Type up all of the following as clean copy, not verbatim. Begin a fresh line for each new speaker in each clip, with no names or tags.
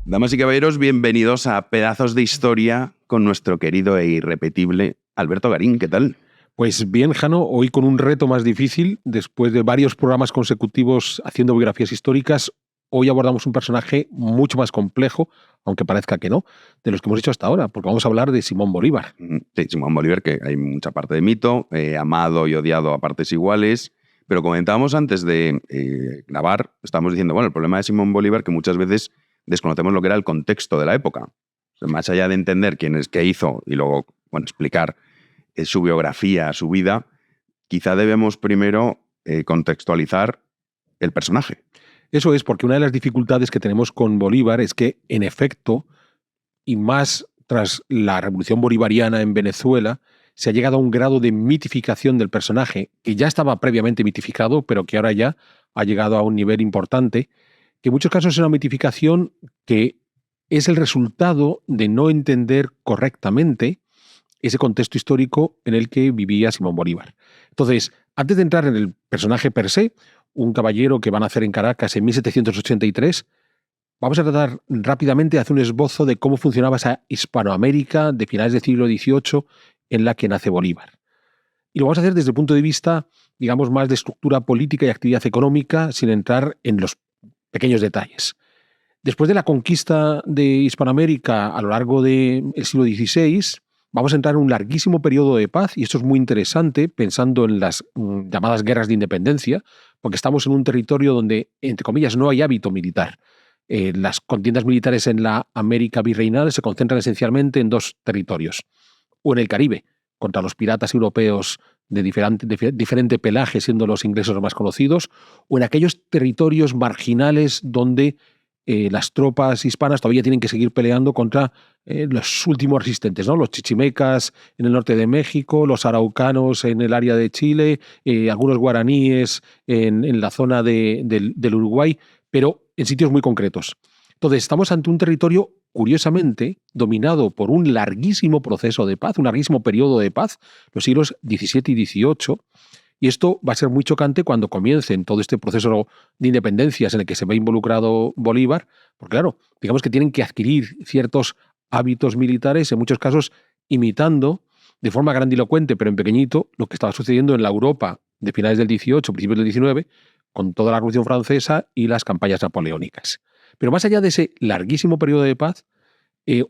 Damas y caballeros, bienvenidos a Pedazos de Historia con nuestro querido e irrepetible Alberto Garín. ¿Qué tal?
Pues bien, Jano, hoy con un reto más difícil, después de varios programas consecutivos haciendo biografías históricas, hoy abordamos un personaje mucho más complejo, aunque parezca que no, de los que hemos hecho hasta ahora, porque vamos a hablar de Simón Bolívar.
Sí, Simón Bolívar, que hay mucha parte de mito, amado y odiado a partes iguales, pero comentábamos antes de grabar, estábamos diciendo, bueno, el problema de Simón Bolívar que muchas veces desconocemos lo que era el contexto de la época. O sea, más allá de entender quién es, qué hizo y luego, bueno, explicar su biografía, su vida, quizá debemos primero contextualizar el personaje.
Eso es, porque una de las dificultades que tenemos con Bolívar es que, en efecto, y más tras la revolución bolivariana en Venezuela, se ha llegado a un grado de mitificación del personaje, que ya estaba previamente mitificado, pero que ahora ya ha llegado a un nivel importante, que en muchos casos es una mitificación que es el resultado de no entender correctamente ese contexto histórico en el que vivía Simón Bolívar. Entonces, antes de entrar en el personaje per se, un caballero que van a hacer en Caracas en 1783, vamos a tratar rápidamente de hacer un esbozo de cómo funcionaba esa Hispanoamérica de finales del siglo XVIII en la que nace Bolívar. Y lo vamos a hacer desde el punto de vista, digamos, más de estructura política y actividad económica, sin entrar en los pequeños detalles. Después de la conquista de Hispanoamérica a lo largo del siglo XVI, vamos a entrar en un larguísimo periodo de paz, y esto es muy interesante pensando en las llamadas guerras de independencia, porque estamos en un territorio donde, entre comillas, no hay hábito militar. Las contiendas militares en la América virreinal se concentran esencialmente en dos territorios, o en el Caribe, contra los piratas europeos de diferente pelaje, siendo los ingleses los más conocidos, o en aquellos territorios marginales donde las tropas hispanas todavía tienen que seguir peleando contra los últimos resistentes, ¿no? Los chichimecas en el norte de México, los araucanos en el área de Chile, algunos guaraníes en la zona del Uruguay, pero en sitios muy concretos. Entonces, estamos ante un territorio, curiosamente, dominado por un larguísimo proceso de paz, un larguísimo periodo de paz, los siglos XVII y XVIII, y esto va a ser muy chocante cuando comience en todo este proceso de independencias en el que se ve involucrado Bolívar, porque claro, digamos que tienen que adquirir ciertos hábitos militares, en muchos casos imitando de forma grandilocuente, pero en pequeñito, lo que estaba sucediendo en la Europa de finales del XVIII, principios del XIX, con toda la Revolución Francesa y las campañas napoleónicas. Pero más allá de ese larguísimo periodo de paz,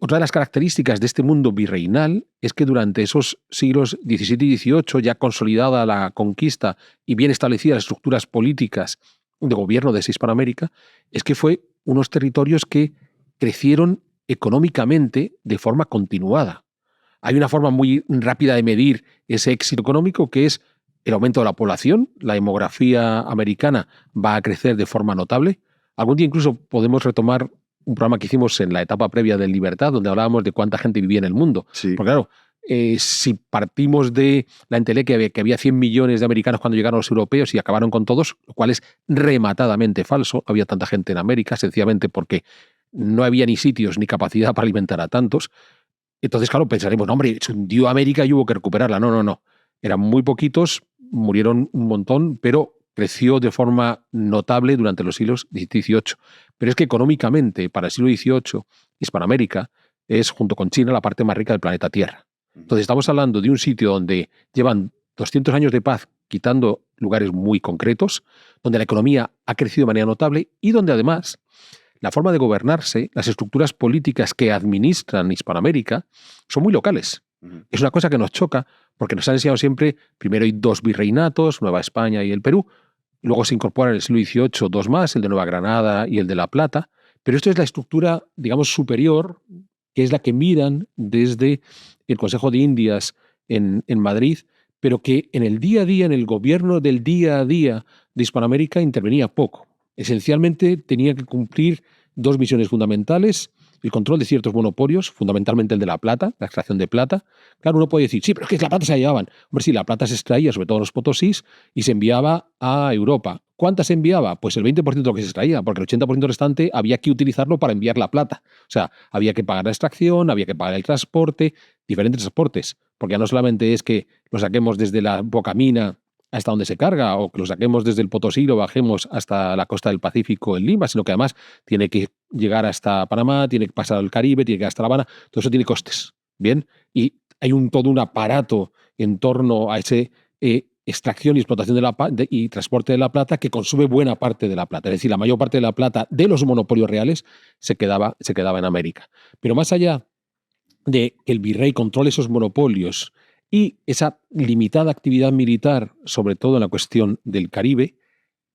otra de las características de este mundo virreinal es que durante esos siglos XVII y XVIII, ya consolidada la conquista y bien establecidas las estructuras políticas de gobierno de esa Hispanoamérica, es que fue unos territorios que crecieron económicamente de forma continuada. Hay una forma muy rápida de medir ese éxito económico, que es el aumento de la población. La demografía americana va a crecer de forma notable. Algún día incluso podemos retomar un programa que hicimos en la etapa previa de Libertad, donde hablábamos de cuánta gente vivía en el mundo.
Sí.
Porque claro, si partimos de la entelequia que había 100 millones de americanos cuando llegaron los europeos y acabaron con todos, lo cual es rematadamente falso, no había tanta gente en América, sencillamente porque no había ni sitios ni capacidad para alimentar a tantos. Entonces, claro, pensaremos, no, hombre, se hundió América y hubo que recuperarla. No, no, no. Eran muy poquitos, murieron un montón, pero creció de forma notable durante los siglos XVIII y XVIII. Pero es que económicamente, para el siglo XVIII, Hispanoamérica es, junto con China, la parte más rica del planeta Tierra. Entonces estamos hablando de un sitio donde llevan 200 años de paz, quitando lugares muy concretos, donde la economía ha crecido de manera notable y donde además la forma de gobernarse, las estructuras políticas que administran Hispanoamérica son muy locales. Es una cosa que nos choca porque nos han enseñado siempre, primero hay dos virreinatos, Nueva España y el Perú, luego se incorporan en el siglo XVIII dos más, el de Nueva Granada y el de La Plata, pero esto es la estructura, digamos, superior, que es la que miran desde el Consejo de Indias en Madrid, pero que en el día a día, en el gobierno del día a día de Hispanoamérica intervenía poco. Esencialmente tenía que cumplir dos misiones fundamentales: el control de ciertos monopolios, fundamentalmente el de la plata, la extracción de plata. Claro, uno puede decir, sí, pero es que la plata se la llevaban. Hombre, sí, la plata se extraía, sobre todo en los Potosís, y se enviaba a Europa. ¿Cuánta se enviaba? Pues el 20% de lo que se extraía, porque el 80% restante había que utilizarlo para enviar la plata. O sea, había que pagar la extracción, había que pagar el transporte, diferentes transportes, porque ya no solamente es que lo saquemos desde la Bocamina hasta donde se carga, o que lo saquemos desde el Potosí y lo bajemos hasta la costa del Pacífico en Lima, sino que además tiene que llegar hasta Panamá, tiene que pasar al Caribe, tiene que llegar hasta La Habana, todo eso tiene costes. Bien, y hay todo un aparato en torno a ese extracción y explotación y transporte de la plata que consume buena parte de la plata. Es decir, la mayor parte de la plata de los monopolios reales se quedaba en América. Pero más allá de que el virrey controle esos monopolios y esa limitada actividad militar, sobre todo en la cuestión del Caribe,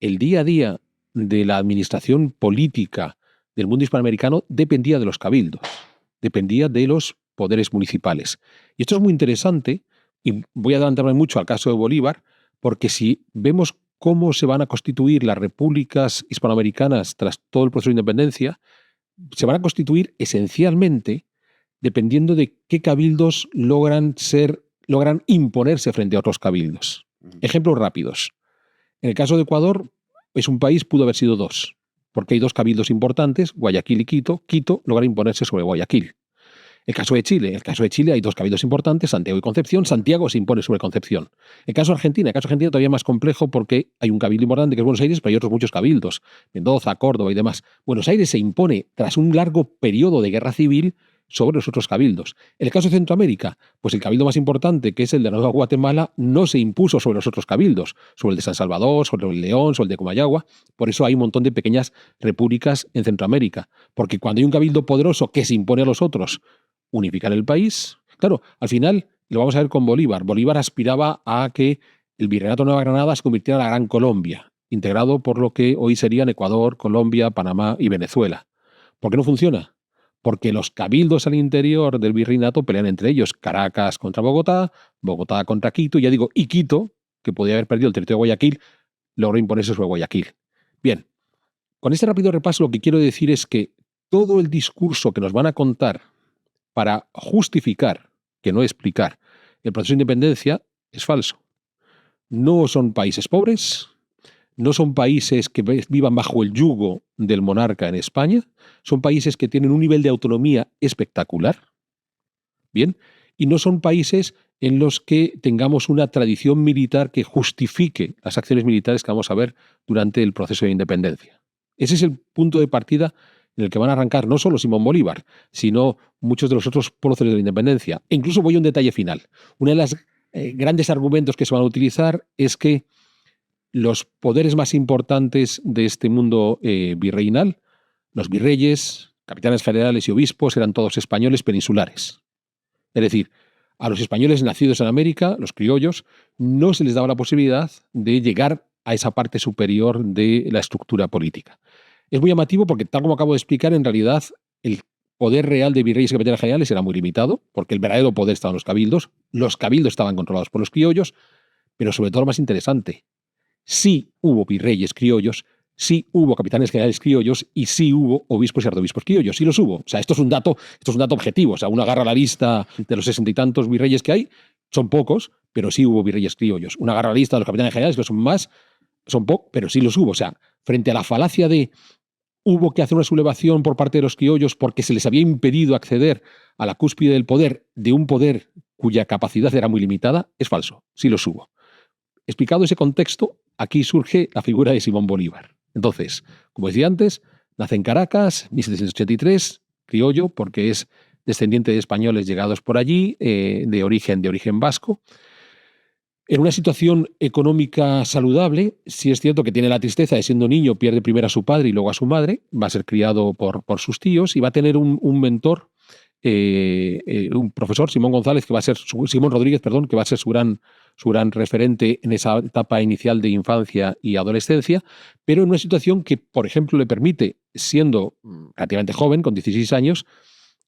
el día a día de la administración política del mundo hispanoamericano dependía de los cabildos, dependía de los poderes municipales. Y esto es muy interesante, y voy a adelantarme mucho al caso de Bolívar, porque si vemos cómo se van a constituir las repúblicas hispanoamericanas tras todo el proceso de independencia, se van a constituir esencialmente dependiendo de qué cabildos logran imponerse frente a otros cabildos. Ejemplos rápidos. En el caso de Ecuador, es un país, pudo haber sido dos, porque hay dos cabildos importantes, Guayaquil y Quito. Quito logra imponerse sobre Guayaquil. El caso de Chile. En el caso de Chile hay dos cabildos importantes, Santiago y Concepción. Santiago se impone sobre Concepción. El caso de Argentina. El caso de Argentina todavía más complejo porque hay un cabildo importante que es Buenos Aires, pero hay otros muchos cabildos. Mendoza, Córdoba y demás. Buenos Aires se impone tras un largo periodo de guerra civil sobre los otros cabildos. En el caso de Centroamérica, pues el cabildo más importante, que es el de la Nueva Guatemala, no se impuso sobre los otros cabildos, sobre el de San Salvador, sobre el de León, sobre el de Comayagua. Por eso hay un montón de pequeñas repúblicas en Centroamérica. Porque cuando hay un cabildo poderoso que se impone a los otros, unificar el país. Claro, al final lo vamos a ver con Bolívar. Bolívar aspiraba a que el Virreinato de Nueva Granada se convirtiera en la Gran Colombia, integrado por lo que hoy serían Ecuador, Colombia, Panamá y Venezuela. ¿Por qué no funciona? Porque los cabildos al interior del virreinato pelean entre ellos. Caracas contra Bogotá, Bogotá contra Quito, ya digo, y Quito, que podía haber perdido el territorio de Guayaquil, logró imponerse sobre Guayaquil. Bien, con este rápido repaso lo que quiero decir es que todo el discurso que nos van a contar para justificar, que no explicar, el proceso de independencia es falso. No son países pobres, no son países que vivan bajo el yugo del monarca en España, son países que tienen un nivel de autonomía espectacular, ¿bien? Y no son países en los que tengamos una tradición militar que justifique las acciones militares que vamos a ver durante el proceso de independencia. Ese es el punto de partida en el que van a arrancar no solo Simón Bolívar, sino muchos de los otros próceres de la independencia. E incluso voy a un detalle final. Uno de los grandes argumentos que se van a utilizar es que los poderes más importantes de este mundo virreinal, los virreyes, capitanes federales y obispos, eran todos españoles peninsulares. Es decir, a los españoles nacidos en América, los criollos, no se les daba la posibilidad de llegar a esa parte superior de la estructura política. Es muy llamativo porque, tal como acabo de explicar, en realidad el poder real de virreyes y capitanes generales era muy limitado, porque el verdadero poder estaba en los cabildos estaban controlados por los criollos, pero sobre todo lo más interesante, sí hubo virreyes criollos, sí hubo capitanes generales criollos y sí hubo obispos y arzobispos criollos, sí los hubo. O sea, esto es un dato objetivo. O sea, uno agarra la lista de los 60 y tantos virreyes que hay, son pocos, pero sí hubo virreyes criollos. Uno agarra la lista de los capitanes generales, que son más, son pocos, pero sí los hubo. O sea, frente a la falacia de hubo que hacer una sublevación por parte de los criollos porque se les había impedido acceder a la cúspide del poder, de un poder cuya capacidad era muy limitada, es falso, sí los hubo. Explicado ese contexto, aquí surge la figura de Simón Bolívar. Entonces, como decía antes, nace en Caracas, 1783, criollo, porque es descendiente de españoles llegados por allí, de origen vasco. En una situación económica saludable, sí es cierto que tiene la tristeza de, siendo niño, pierde primero a su padre y luego a su madre, va a ser criado por sus tíos y va a tener un mentor, un profesor, Simón Rodríguez, que va a ser su gran referente en esa etapa inicial de infancia y adolescencia, pero en una situación que, por ejemplo, le permite, siendo relativamente joven, con 16 años,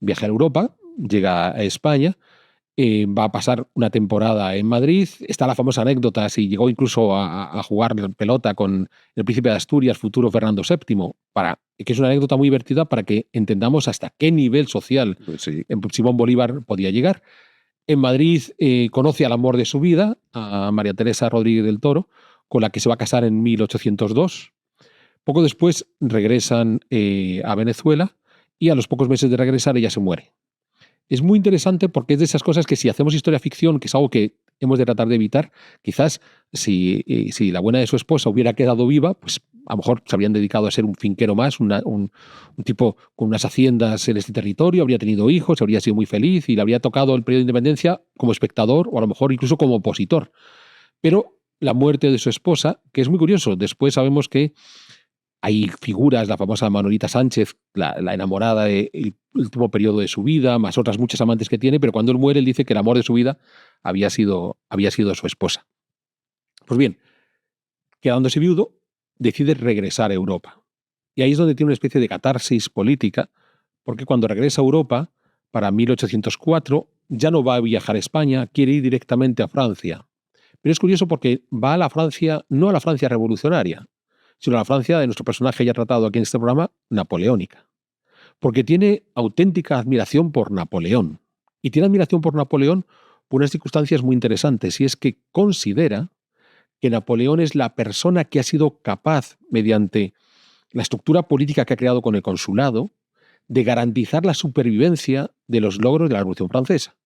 viajar a Europa, llega a España, va a pasar una temporada en Madrid. Está la famosa anécdota, si llegó incluso a jugar pelota con el príncipe de Asturias, futuro Fernando VII, que es una anécdota muy divertida para que entendamos hasta qué nivel social Simón Bolívar podía llegar. En Madrid conoce al amor de su vida, a María Teresa Rodríguez del Toro, con la que se va a casar en 1802. Poco después regresan a Venezuela y a los pocos meses de regresar ella se muere. Es muy interesante porque es de esas cosas que, si hacemos historia ficción, que es algo que hemos de tratar de evitar, quizás si la buena de su esposa hubiera quedado viva, pues a lo mejor se habrían dedicado a ser un finquero más, un tipo con unas haciendas en este territorio, habría tenido hijos, habría sido muy feliz y le habría tocado el periodo de independencia como espectador o a lo mejor incluso como opositor. Pero la muerte de su esposa, que es muy curioso, después sabemos que hay figuras, la famosa Manolita Sánchez, la enamorada del último periodo de su vida, más otras muchas amantes que tiene, pero cuando él muere, él dice que el amor de su vida había sido su esposa. Pues bien, quedándose viudo, decide regresar a Europa. Y ahí es donde tiene una especie de catarsis política, porque cuando regresa a Europa, para 1804, ya no va a viajar a España, quiere ir directamente a Francia. Pero es curioso porque va a la Francia, no a la Francia revolucionaria, sino a la Francia de nuestro personaje ya tratado aquí en este programa, napoleónica. Porque tiene auténtica admiración por Napoleón. Y tiene admiración por Napoleón por unas circunstancias muy interesantes, y es que considera que Napoleón es la persona que ha sido capaz, mediante la estructura política que ha creado con el consulado, de garantizar la supervivencia de los logros de la Revolución Francesa.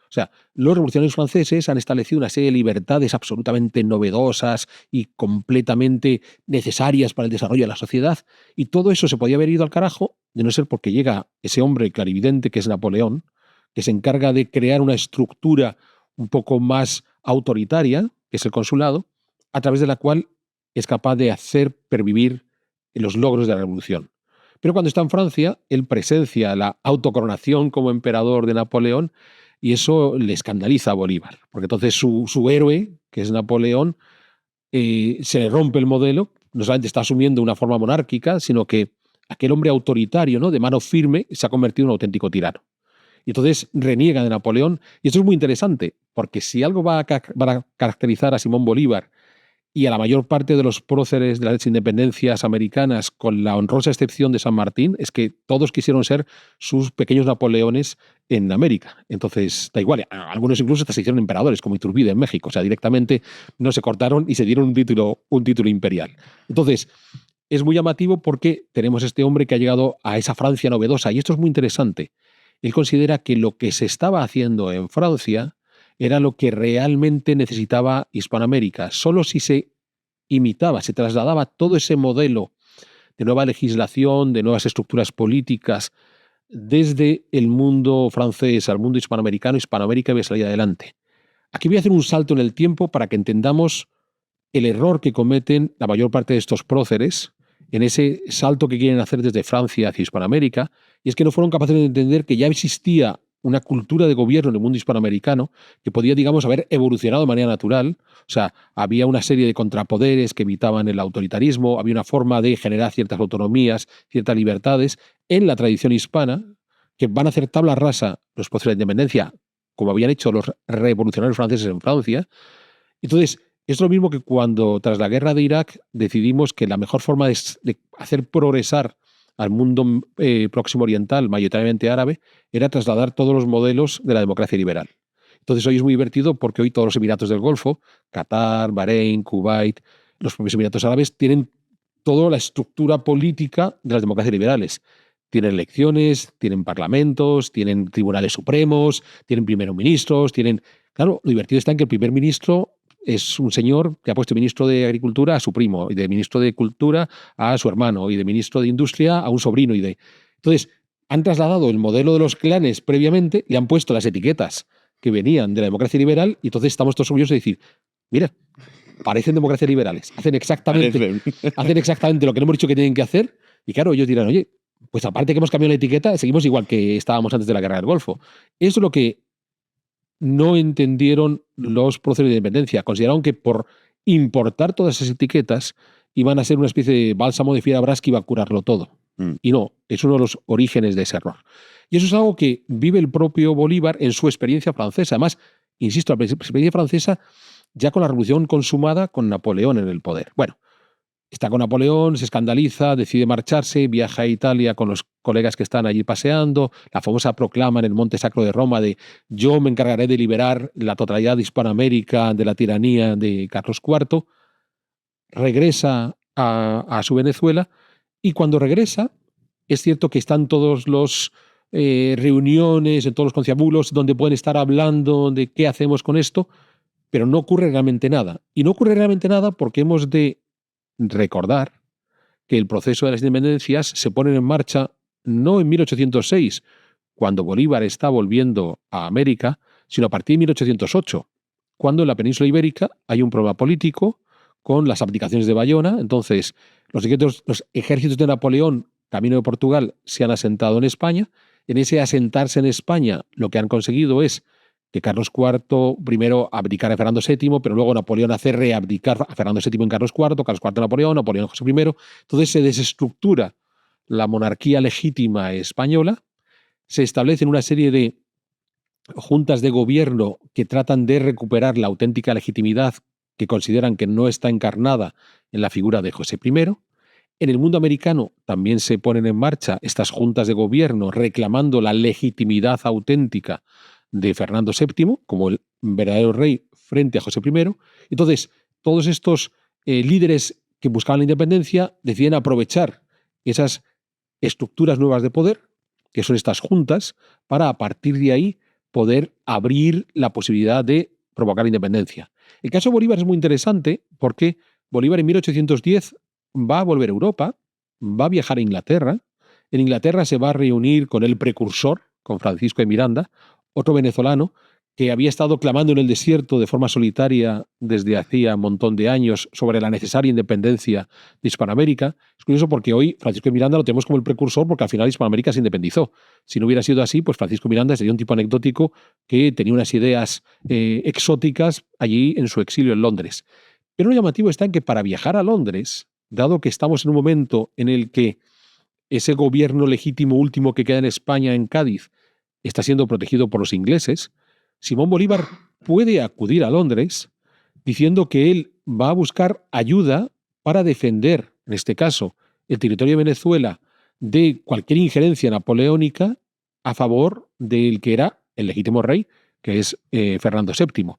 O sea, los revolucionarios franceses han establecido una serie de libertades absolutamente novedosas y completamente necesarias para el desarrollo de la sociedad, y todo eso se podía haber ido al carajo de no ser porque llega ese hombre clarividente que es Napoleón, que se encarga de crear una estructura un poco más autoritaria, que es el consulado, a través de la cual es capaz de hacer pervivir los logros de la revolución. Pero cuando está en Francia, él presencia la autocoronación como emperador de Napoleón, y eso le escandaliza a Bolívar, porque entonces su héroe, que es Napoleón, se le rompe el modelo, no solamente está asumiendo una forma monárquica, sino que aquel hombre autoritario, ¿no?, de mano firme, se ha convertido en un auténtico tirano. Y entonces reniega de Napoleón, y esto es muy interesante, porque si algo va a caracterizar a Simón Bolívar y a la mayor parte de los próceres de las independencias americanas, con la honrosa excepción de San Martín, es que todos quisieron ser sus pequeños Napoleones en América. Entonces, da igual, algunos incluso hasta se hicieron emperadores, como Iturbide en México. O sea, directamente no se cortaron y se dieron un título imperial. Entonces, es muy llamativo porque tenemos este hombre que ha llegado a esa Francia novedosa, y esto es muy interesante. Él considera que lo que se estaba haciendo en Francia era lo que realmente necesitaba Hispanoamérica. Solo si se imitaba, se trasladaba todo ese modelo de nueva legislación, de nuevas estructuras políticas, desde el mundo francés al mundo hispanoamericano, Hispanoamérica iba a salir adelante. Aquí voy a hacer un salto en el tiempo para que entendamos el error que cometen la mayor parte de estos próceres en ese salto que quieren hacer desde Francia hacia Hispanoamérica, y es que no fueron capaces de entender que ya existía una cultura de gobierno en el mundo hispanoamericano que podía, digamos, haber evolucionado de manera natural. O sea, había una serie de contrapoderes que evitaban el autoritarismo, había una forma de generar ciertas autonomías, ciertas libertades en la tradición hispana, que van a hacer tabla rasa los próceres de la independencia, como habían hecho los revolucionarios franceses en Francia. Entonces, es lo mismo que cuando, tras la guerra de Irak, decidimos que la mejor forma de hacer progresar al mundo próximo oriental, mayoritariamente árabe, era trasladar todos los modelos de la democracia liberal. Entonces hoy es muy divertido porque hoy todos los Emiratos del Golfo, Qatar, Bahrein, Kuwait, los propios Emiratos Árabes, tienen toda la estructura política de las democracias liberales. Tienen elecciones, tienen parlamentos, tienen tribunales supremos, tienen primeros ministros, tienen... Claro, lo divertido está en que el primer ministro es un señor que ha puesto ministro de Agricultura a su primo, y de ministro de Cultura a su hermano, y de ministro de Industria a un sobrino. Entonces, han trasladado el modelo de los clanes previamente, le han puesto las etiquetas que venían de la democracia liberal, y entonces estamos todos orgullosos de decir, mira, parecen democracias liberales, hacen exactamente lo que no hemos dicho que tienen que hacer, y claro, ellos dirán, oye, pues aparte que hemos cambiado la etiqueta, seguimos igual que estábamos antes de la guerra del Golfo. Eso es lo que no entendieron los próceres de independencia. Consideraron que por importar todas esas etiquetas iban a ser una especie de bálsamo de Fierabras que iba a curarlo todo. Y no, es uno de los orígenes de ese error. Y eso es algo que vive el propio Bolívar en su experiencia francesa. Además, insisto, la experiencia francesa ya con la revolución consumada con Napoleón en el poder. Bueno, está con Napoleón, se escandaliza, decide marcharse, viaja a Italia con los colegas que están allí paseando, la famosa proclama en el Monte Sacro de Roma de yo me encargaré de liberar la totalidad de Hispanoamérica de la tiranía de Carlos IV, regresa a su Venezuela, y cuando regresa es cierto que están todos los reuniones, en todos los conciliabulos donde pueden estar hablando de qué hacemos con esto, pero no ocurre realmente nada. Y no ocurre realmente nada porque hemos de recordar que el proceso de las independencias se pone en marcha no en 1806, cuando Bolívar está volviendo a América, sino a partir de 1808, cuando en la península ibérica hay un problema político con las abdicaciones de Bayona. Entonces, los ejércitos de Napoleón, camino de Portugal, se han asentado en España. En ese asentarse en España, lo que han conseguido es que Carlos IV primero abdicara a Fernando VII, pero luego Napoleón hace reabdicar a Fernando VII en Carlos IV, Carlos IV a Napoleón, Napoleón a José I. Entonces se desestructura la monarquía legítima española, se establecen una serie de juntas de gobierno que tratan de recuperar la auténtica legitimidad que consideran que no está encarnada en la figura de José I. En el mundo americano también se ponen en marcha estas juntas de gobierno reclamando la legitimidad auténtica de Fernando VII como el verdadero rey frente a José I. Entonces, todos estos líderes que buscaban la independencia deciden aprovechar esas estructuras nuevas de poder, que son estas juntas, para a partir de ahí poder abrir la posibilidad de provocar la independencia. El caso de Bolívar es muy interesante porque Bolívar en 1810 va a volver a Europa, va a viajar a Inglaterra. En Inglaterra se va a reunir con el precursor, con Francisco de Miranda, otro venezolano que había estado clamando en el desierto de forma solitaria desde hacía un montón de años sobre la necesaria independencia de Hispanoamérica. Es curioso porque hoy Francisco de Miranda lo tenemos como el precursor porque al final Hispanoamérica se independizó. Si no hubiera sido así, pues Francisco de Miranda sería un tipo anecdótico que tenía unas ideas exóticas allí en su exilio en Londres. Pero lo llamativo está en que para viajar a Londres, dado que estamos en un momento en el que ese gobierno legítimo último que queda en España, en Cádiz, está siendo protegido por los ingleses, Simón Bolívar puede acudir a Londres diciendo que él va a buscar ayuda para defender, en este caso, el territorio de Venezuela de cualquier injerencia napoleónica a favor del que era el legítimo rey, que es Fernando VII.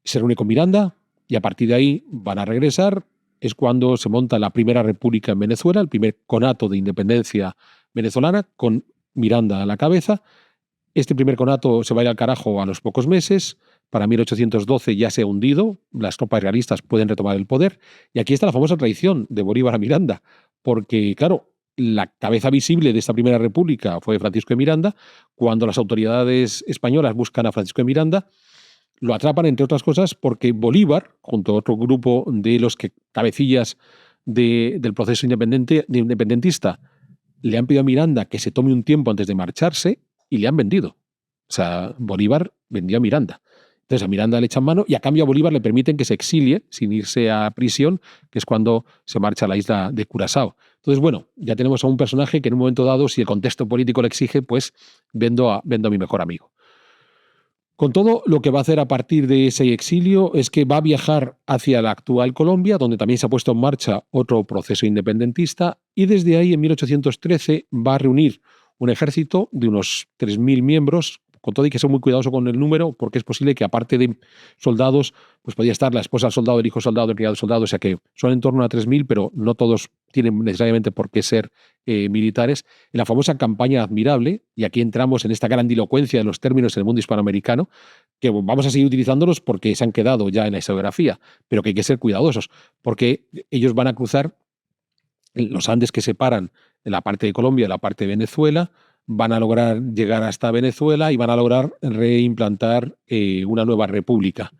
Se reúne con Miranda y a partir de ahí van a regresar. Es cuando se monta la primera república en Venezuela, el primer conato de independencia venezolana, con Miranda a la cabeza. Este primer conato se va a ir al carajo a los pocos meses. Para 1812 ya se ha hundido, las tropas realistas pueden retomar el poder. Y aquí está la famosa traición de Bolívar a Miranda, porque, claro, la cabeza visible de esta primera república fue Francisco de Miranda. Cuando las autoridades españolas buscan a Francisco de Miranda, lo atrapan, entre otras cosas, porque Bolívar, junto a otro grupo de los cabecillas del proceso independentista, le han pedido a Miranda que se tome un tiempo antes de marcharse y le han vendido. O sea, Bolívar vendió a Miranda. Entonces a Miranda le echan mano y a cambio a Bolívar le permiten que se exilie sin irse a prisión, que es cuando se marcha a la isla de Curazao. Entonces, bueno, ya tenemos a un personaje que en un momento dado, si el contexto político lo exige, pues vendo a mi mejor amigo. Con todo, lo que va a hacer a partir de ese exilio es que va a viajar hacia la actual Colombia, donde también se ha puesto en marcha otro proceso independentista, y desde ahí, en 1813, va a reunir un ejército de unos 3.000 miembros. Con todo hay que ser muy cuidadoso con el número, porque es posible que aparte de soldados, pues podía estar la esposa del soldado, el hijo del soldado, el criado del soldado, o sea que son en torno a 3.000, pero no todos tienen necesariamente por qué ser militares. En la famosa campaña Admirable, y aquí entramos en esta grandilocuencia de los términos en el mundo hispanoamericano, que vamos a seguir utilizándolos porque se han quedado ya en la historiografía, pero que hay que ser cuidadosos, porque ellos van a cruzar los Andes que separan la parte de Colombia de la parte de Venezuela, van a lograr llegar hasta Venezuela y van a lograr reimplantar una nueva república.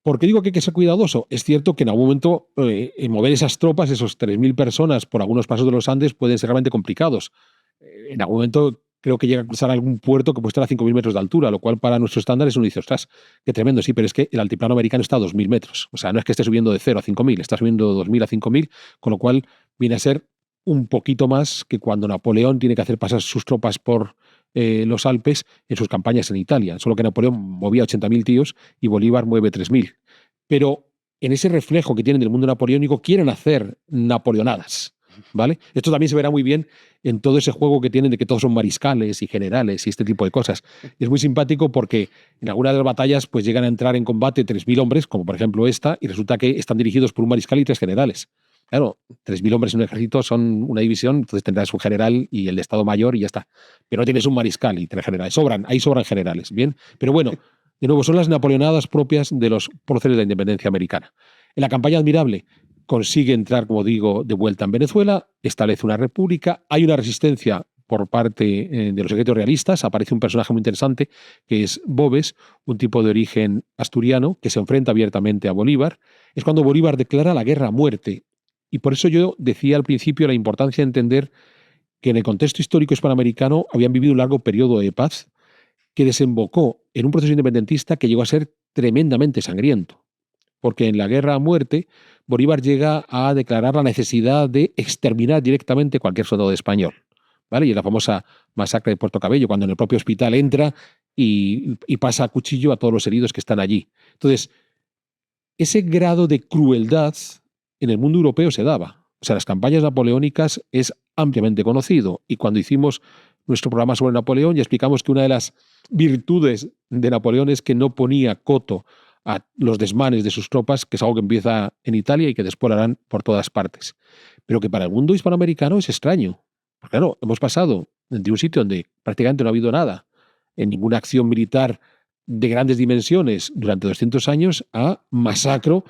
¿Por qué digo que hay que ser cuidadoso? Es cierto que en algún momento mover esas tropas, esos 3.000 personas por algunos pasos de los Andes pueden ser realmente complicados. En algún momento creo que llega a cruzar algún puerto que puede estar a 5.000 metros de altura, lo cual para nuestros estándares uno dice, ostras, qué tremendo, sí, pero es que el altiplano americano está a 2.000 metros. O sea, no es que esté subiendo de 0 a 5.000, está subiendo de 2.000 a 5.000, con lo cual viene a ser un poquito más que cuando Napoleón tiene que hacer pasar sus tropas por los Alpes en sus campañas en Italia. Solo que Napoleón movía 80.000 tíos y Bolívar mueve 3.000. Pero en ese reflejo que tienen del mundo napoleónico quieren hacer napoleonadas, ¿vale? Esto también se verá muy bien en todo ese juego que tienen de que todos son mariscales y generales y este tipo de cosas. Y es muy simpático porque en algunas de las batallas pues llegan a entrar en combate 3.000 hombres, como por ejemplo esta, y resulta que están dirigidos por un mariscal y 3 generales. Claro, 3.000 hombres en un ejército son una división, entonces tendrás un general y el de Estado Mayor y ya está. Pero no tienes un mariscal y 3 generales. Ahí sobran generales, ¿bien? Pero bueno, de nuevo, son las napoleonadas propias de los próceres de la independencia americana. En la campaña Admirable, consigue entrar, como digo, de vuelta en Venezuela, establece una república, hay una resistencia por parte de los ejércitos realistas, aparece un personaje muy interesante que es Boves, un tipo de origen asturiano que se enfrenta abiertamente a Bolívar. Es cuando Bolívar declara la guerra a muerte. Y por eso yo decía al principio la importancia de entender que en el contexto histórico hispanoamericano habían vivido un largo periodo de paz que desembocó en un proceso independentista que llegó a ser tremendamente sangriento. Porque en la guerra a muerte, Bolívar llega a declarar la necesidad de exterminar directamente cualquier soldado español. ¿Vale? Y es la famosa masacre de Puerto Cabello, cuando en el propio hospital entra y pasa a cuchillo a todos los heridos que están allí. Entonces, ese grado de crueldad en el mundo europeo se daba. O sea, las campañas napoleónicas es ampliamente conocido. Y cuando hicimos nuestro programa sobre Napoleón, ya explicamos que una de las virtudes de Napoleón es que no ponía coto a los desmanes de sus tropas, que es algo que empieza en Italia y que después lo harán por todas partes. Pero que para el mundo hispanoamericano es extraño. Porque claro, hemos pasado de un sitio donde prácticamente no ha habido nada, en ninguna acción militar de grandes dimensiones durante 200 años, a masacro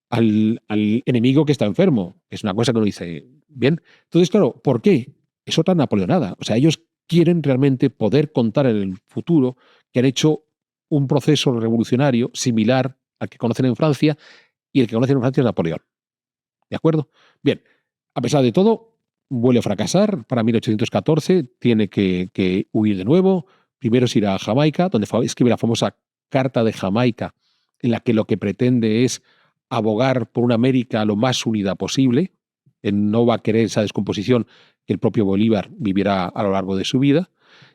al enemigo que está enfermo. Es una cosa que uno dice, bien. Entonces, claro, ¿por qué? Es otra napoleonada. O sea, ellos quieren realmente poder contar en el futuro que han hecho un proceso revolucionario similar al que conocen en Francia, y el que conocen en Francia es Napoleón. ¿De acuerdo? Bien, a pesar de todo, vuelve a fracasar. Para 1814 tiene que huir de nuevo. Primero se irá a Jamaica, donde escribe la famosa Carta de Jamaica, en la que lo que pretende es abogar por una América lo más unida posible. Él no va a querer esa descomposición que el propio Bolívar vivirá a lo largo de su vida.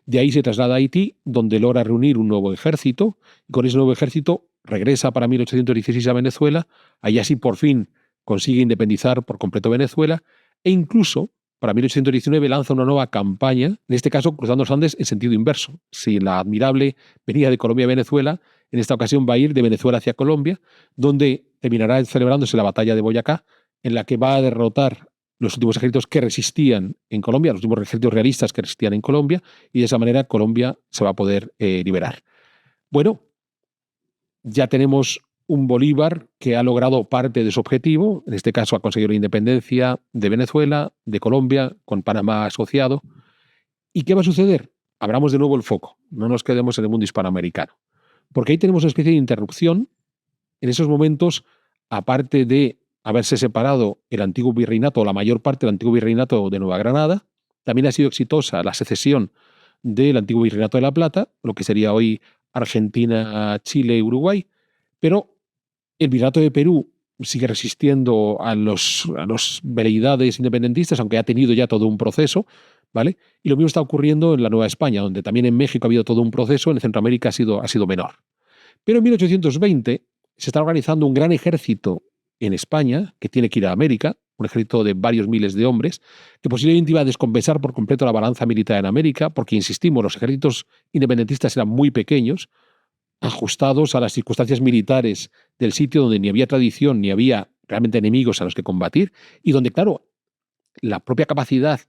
De ahí se traslada a Haití, donde logra reunir un nuevo ejército, y con ese nuevo ejército regresa para 1816 a Venezuela. Allá sí por fin consigue independizar por completo Venezuela, e incluso para 1819 lanza una nueva campaña, en este caso cruzando los Andes en sentido inverso. Si la admirable venida de Colombia a Venezuela, en esta ocasión va a ir de Venezuela hacia Colombia, donde terminará celebrándose la batalla de Boyacá, en la que va a derrotar los últimos ejércitos que resistían en Colombia, los últimos ejércitos realistas que resistían en Colombia, y de esa manera Colombia se va a poder liberar. Bueno, ya tenemos un Bolívar que ha logrado parte de su objetivo, en este caso ha conseguido la independencia de Venezuela, de Colombia, con Panamá asociado. ¿Y qué va a suceder? Abramos de nuevo el foco, no nos quedemos en el mundo hispanoamericano, porque ahí tenemos una especie de interrupción. En esos momentos, aparte de haberse separado el antiguo virreinato, o la mayor parte del antiguo virreinato de Nueva Granada, también ha sido exitosa la secesión del antiguo virreinato de La Plata, lo que sería hoy Argentina, Chile y Uruguay, pero el virreinato de Perú sigue resistiendo a los veleidades independentistas, aunque ha tenido ya todo un proceso, ¿vale? Y lo mismo está ocurriendo en la Nueva España, donde también en México ha habido todo un proceso, en Centroamérica ha sido menor. Pero en 1820 se está organizando un gran ejército en España, que tiene que ir a América, un ejército de varios miles de hombres, que posiblemente iba a descompensar por completo la balanza militar en América, porque, insistimos, los ejércitos independentistas eran muy pequeños, ajustados a las circunstancias militares del sitio, donde ni había tradición ni había realmente enemigos a los que combatir, y donde, claro, la propia capacidad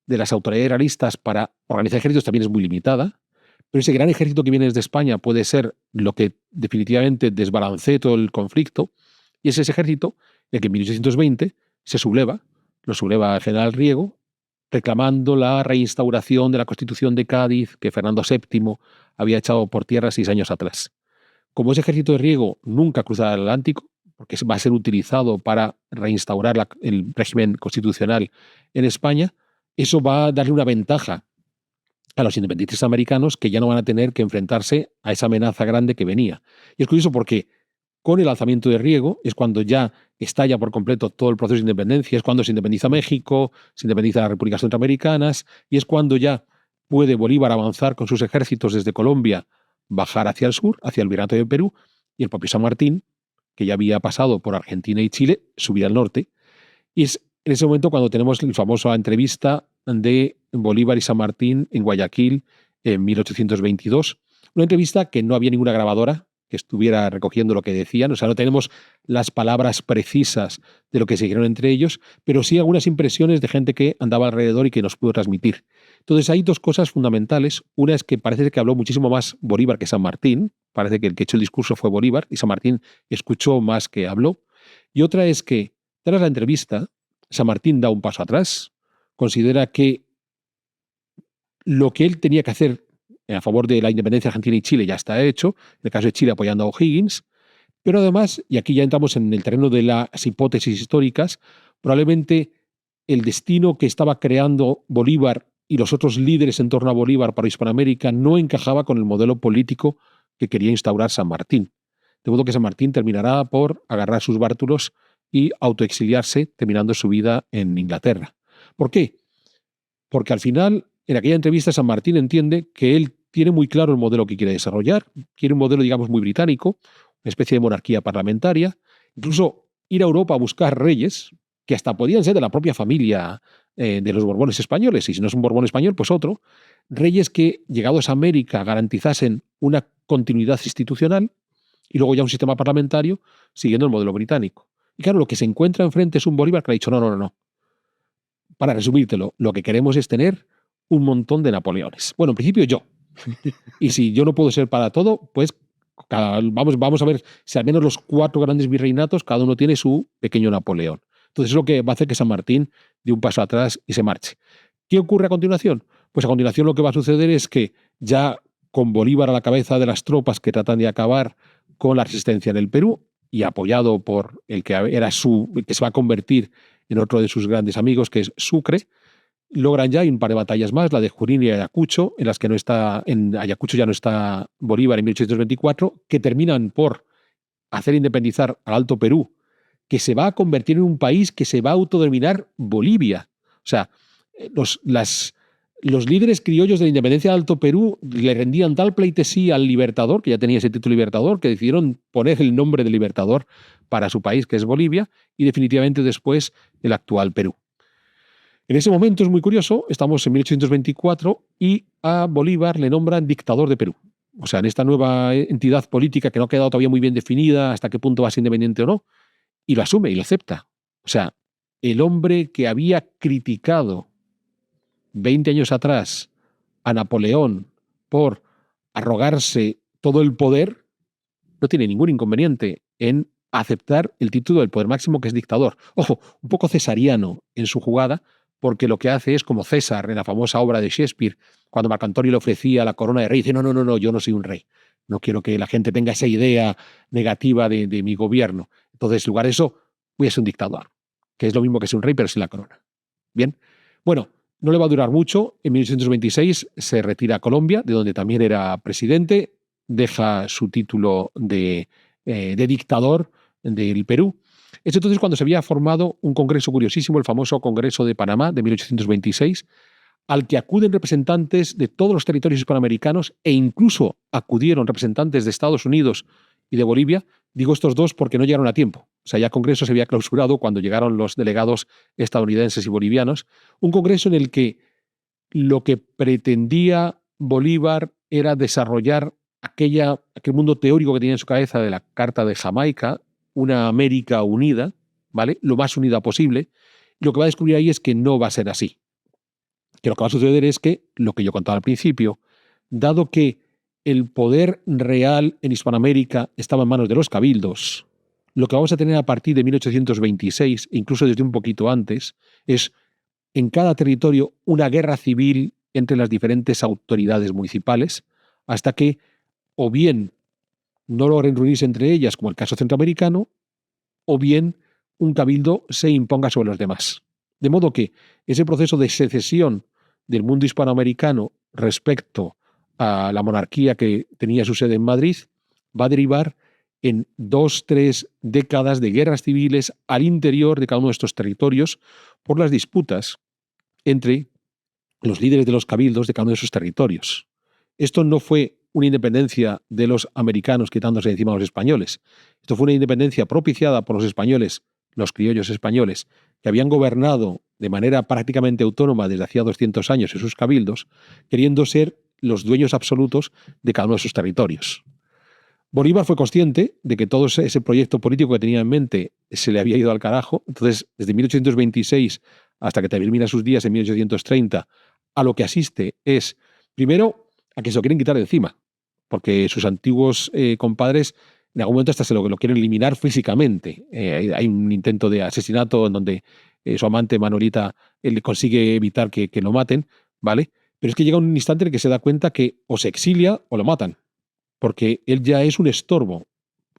de las autoridades realistas para organizar ejércitos también es muy limitada. Pero ese gran ejército que viene desde España puede ser lo que definitivamente desbalancee todo el conflicto, y es ese ejército el que en 1820 se lo subleva el general Riego, reclamando la reinstauración de la Constitución de Cádiz que Fernando VII había echado por tierra 6 años atrás. Como ese ejército de Riego nunca cruzará el Atlántico, porque va a ser utilizado para reinstaurar el régimen constitucional en España, eso va a darle una ventaja a los independentistas americanos, que ya no van a tener que enfrentarse a esa amenaza grande que venía. Y es curioso porque con el alzamiento de Riego es cuando ya estalla por completo todo el proceso de independencia, es cuando se independiza México, se independiza las repúblicas centroamericanas, y es cuando ya puede Bolívar avanzar con sus ejércitos desde Colombia, bajar hacia el sur, hacia el Virreinato de Perú, y el propio San Martín, que ya había pasado por Argentina y Chile, subir al norte. Y es en ese momento cuando tenemos la famosa entrevista de Bolívar y San Martín en Guayaquil en 1822. Una entrevista que no había ninguna grabadora que estuviera recogiendo lo que decían, o sea, no tenemos las palabras precisas de lo que se dijeron entre ellos, pero sí algunas impresiones de gente que andaba alrededor y que nos pudo transmitir. Entonces hay dos cosas fundamentales. Una es que parece que habló muchísimo más Bolívar que San Martín, parece que el que echó el discurso fue Bolívar y San Martín escuchó más que habló. Y otra es que Tras la entrevista, San Martín da un paso atrás, considera que lo que él tenía que hacer a favor de la independencia argentina y Chile ya está hecho, en el caso de Chile apoyando a O'Higgins, pero además, y aquí ya entramos en el terreno de las hipótesis históricas, probablemente el destino que estaba creando Bolívar y los otros líderes en torno a Bolívar para Hispanoamérica no encajaba con el modelo político que quería instaurar San Martín. De modo que San Martín terminará por agarrar sus bártulos y autoexiliarse, terminando su vida en Inglaterra. ¿Por qué? Porque al final, en aquella entrevista, San Martín entiende que él tiene muy claro el modelo que quiere desarrollar, quiere un modelo, digamos, muy británico, una especie de monarquía parlamentaria, incluso ir a Europa a buscar reyes, que hasta podían ser de la propia familia de los Borbones españoles, y si no es un Borbón español, pues otro, reyes que, llegados a América, garantizasen una continuidad institucional y luego ya un sistema parlamentario siguiendo el modelo británico. Y claro, lo que se encuentra enfrente es un Bolívar que le ha dicho, no. Para resumírtelo, lo que queremos es tener un montón de Napoleones. Bueno, en principio yo. Y si yo no puedo ser para todo, pues vamos a ver si al menos los 4 grandes virreinatos, cada uno tiene su pequeño Napoleón. Entonces es lo que va a hacer que San Martín dé un paso atrás y se marche. ¿Qué ocurre a continuación? Pues a continuación lo que va a suceder es que ya con Bolívar a la cabeza de las tropas que tratan de acabar con la resistencia en el Perú y apoyado por el que era el que se va a convertir en otro de sus grandes amigos, que es Sucre, logran ya un par de batallas más, la de Junín y Ayacucho, en las que en Ayacucho ya no está Bolívar en 1824, que terminan por hacer independizar al Alto Perú, que se va a convertir en un país que se va a autodenominar Bolivia. O sea, los líderes criollos de la independencia del Alto Perú le rendían tal pleitesía al Libertador, que ya tenía ese título Libertador, que decidieron poner el nombre de Libertador para su país, que es Bolivia, y definitivamente después el actual Perú. En ese momento es muy curioso, estamos en 1824 y a Bolívar le nombran dictador de Perú. O sea, en esta nueva entidad política que no ha quedado todavía muy bien definida hasta qué punto va a ser independiente o no, y lo asume y lo acepta. O sea, el hombre que había criticado 20 años atrás a Napoleón por arrogarse todo el poder, no tiene ningún inconveniente en aceptar el título del poder máximo, que es dictador. Ojo, un poco cesariano en su jugada, porque lo que hace es como César en la famosa obra de Shakespeare, cuando Marco Antonio le ofrecía la corona de rey, dice, no, yo no soy un rey. No quiero que la gente tenga esa idea negativa de mi gobierno. Entonces, en lugar de eso, voy a ser un dictador, que es lo mismo que ser un rey, pero sin la corona. Bien, bueno, no le va a durar mucho. En 1826 se retira a Colombia, de donde también era presidente, deja su título de dictador del Perú. Es entonces cuando se había formado un congreso curiosísimo, el famoso Congreso de Panamá de 1826, al que acuden representantes de todos los territorios hispanoamericanos e incluso acudieron representantes de Estados Unidos y de Bolivia. Digo estos dos porque no llegaron a tiempo. O sea, ya el Congreso se había clausurado cuando llegaron los delegados estadounidenses y bolivianos. Un Congreso en el que lo que pretendía Bolívar era desarrollar aquel mundo teórico que tenía en su cabeza de la Carta de Jamaica, una América unida, ¿vale? Lo más unida posible. Lo que va a descubrir ahí es que no va a ser así. Que lo que va a suceder es que, lo que yo contaba al principio, dado que el poder real en Hispanoamérica estaba en manos de los cabildos, lo que vamos a tener a partir de 1826, incluso desde un poquito antes, es en cada territorio una guerra civil entre las diferentes autoridades municipales, hasta que o bien no logren reunirse entre ellas, como el caso centroamericano, o bien un cabildo se imponga sobre los demás. De modo que ese proceso de secesión del mundo hispanoamericano respecto a la monarquía que tenía su sede en Madrid va a derivar en 2-3 décadas de guerras civiles al interior de cada uno de estos territorios por las disputas entre los líderes de los cabildos de cada uno de esos territorios. Esto no fue una independencia de los americanos quitándose encima a los españoles. Esto fue una independencia propiciada por los españoles, los criollos españoles, que habían gobernado de manera prácticamente autónoma desde hacía 200 años en sus cabildos, queriendo ser los dueños absolutos de cada uno de sus territorios. Bolívar fue consciente de que todo ese proyecto político que tenía en mente se le había ido al carajo. Entonces, desde 1826 hasta que termina sus días en 1830, a lo que asiste es, primero, a que se lo quieren quitar de encima, porque sus antiguos compadres En algún momento hasta se lo quieren eliminar físicamente. Hay un intento de asesinato en donde su amante Manolita él consigue evitar que lo maten, ¿vale? Pero es que llega un instante en el que se da cuenta que o se exilia o lo matan, porque él ya es un estorbo.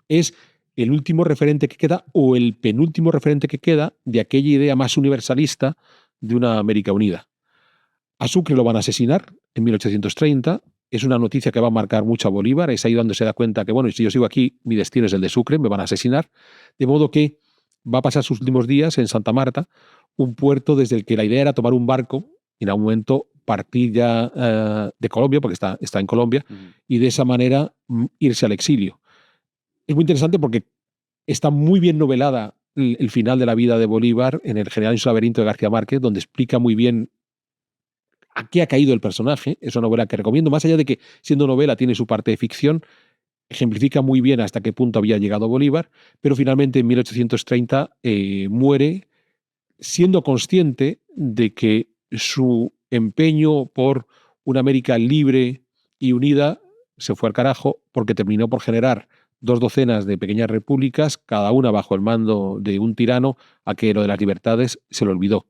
Es el último referente que queda o el penúltimo referente que queda de aquella idea más universalista de una América unida. A Sucre lo van a asesinar en 1830. Es una noticia que va a marcar mucho a Bolívar. Es ahí donde se da cuenta que, bueno, si yo sigo aquí, mi destino es el de Sucre, me van a asesinar. De modo que va a pasar sus últimos días en Santa Marta, un puerto desde el que la idea era tomar un barco y en algún momento partir ya de Colombia, porque está en Colombia, y de esa manera irse al exilio. Es muy interesante porque está muy bien novelada el final de la vida de Bolívar en El general en su laberinto de García Márquez, donde explica muy bien a qué ha caído el personaje. Es una novela que recomiendo, más allá de que siendo novela tiene su parte de ficción, ejemplifica muy bien hasta qué punto había llegado Bolívar, pero finalmente en 1830 muere siendo consciente de que su empeño por una América libre y unida se fue al carajo porque terminó por generar 2 docenas de pequeñas repúblicas, cada una bajo el mando de un tirano a que lo de las libertades se le olvidó.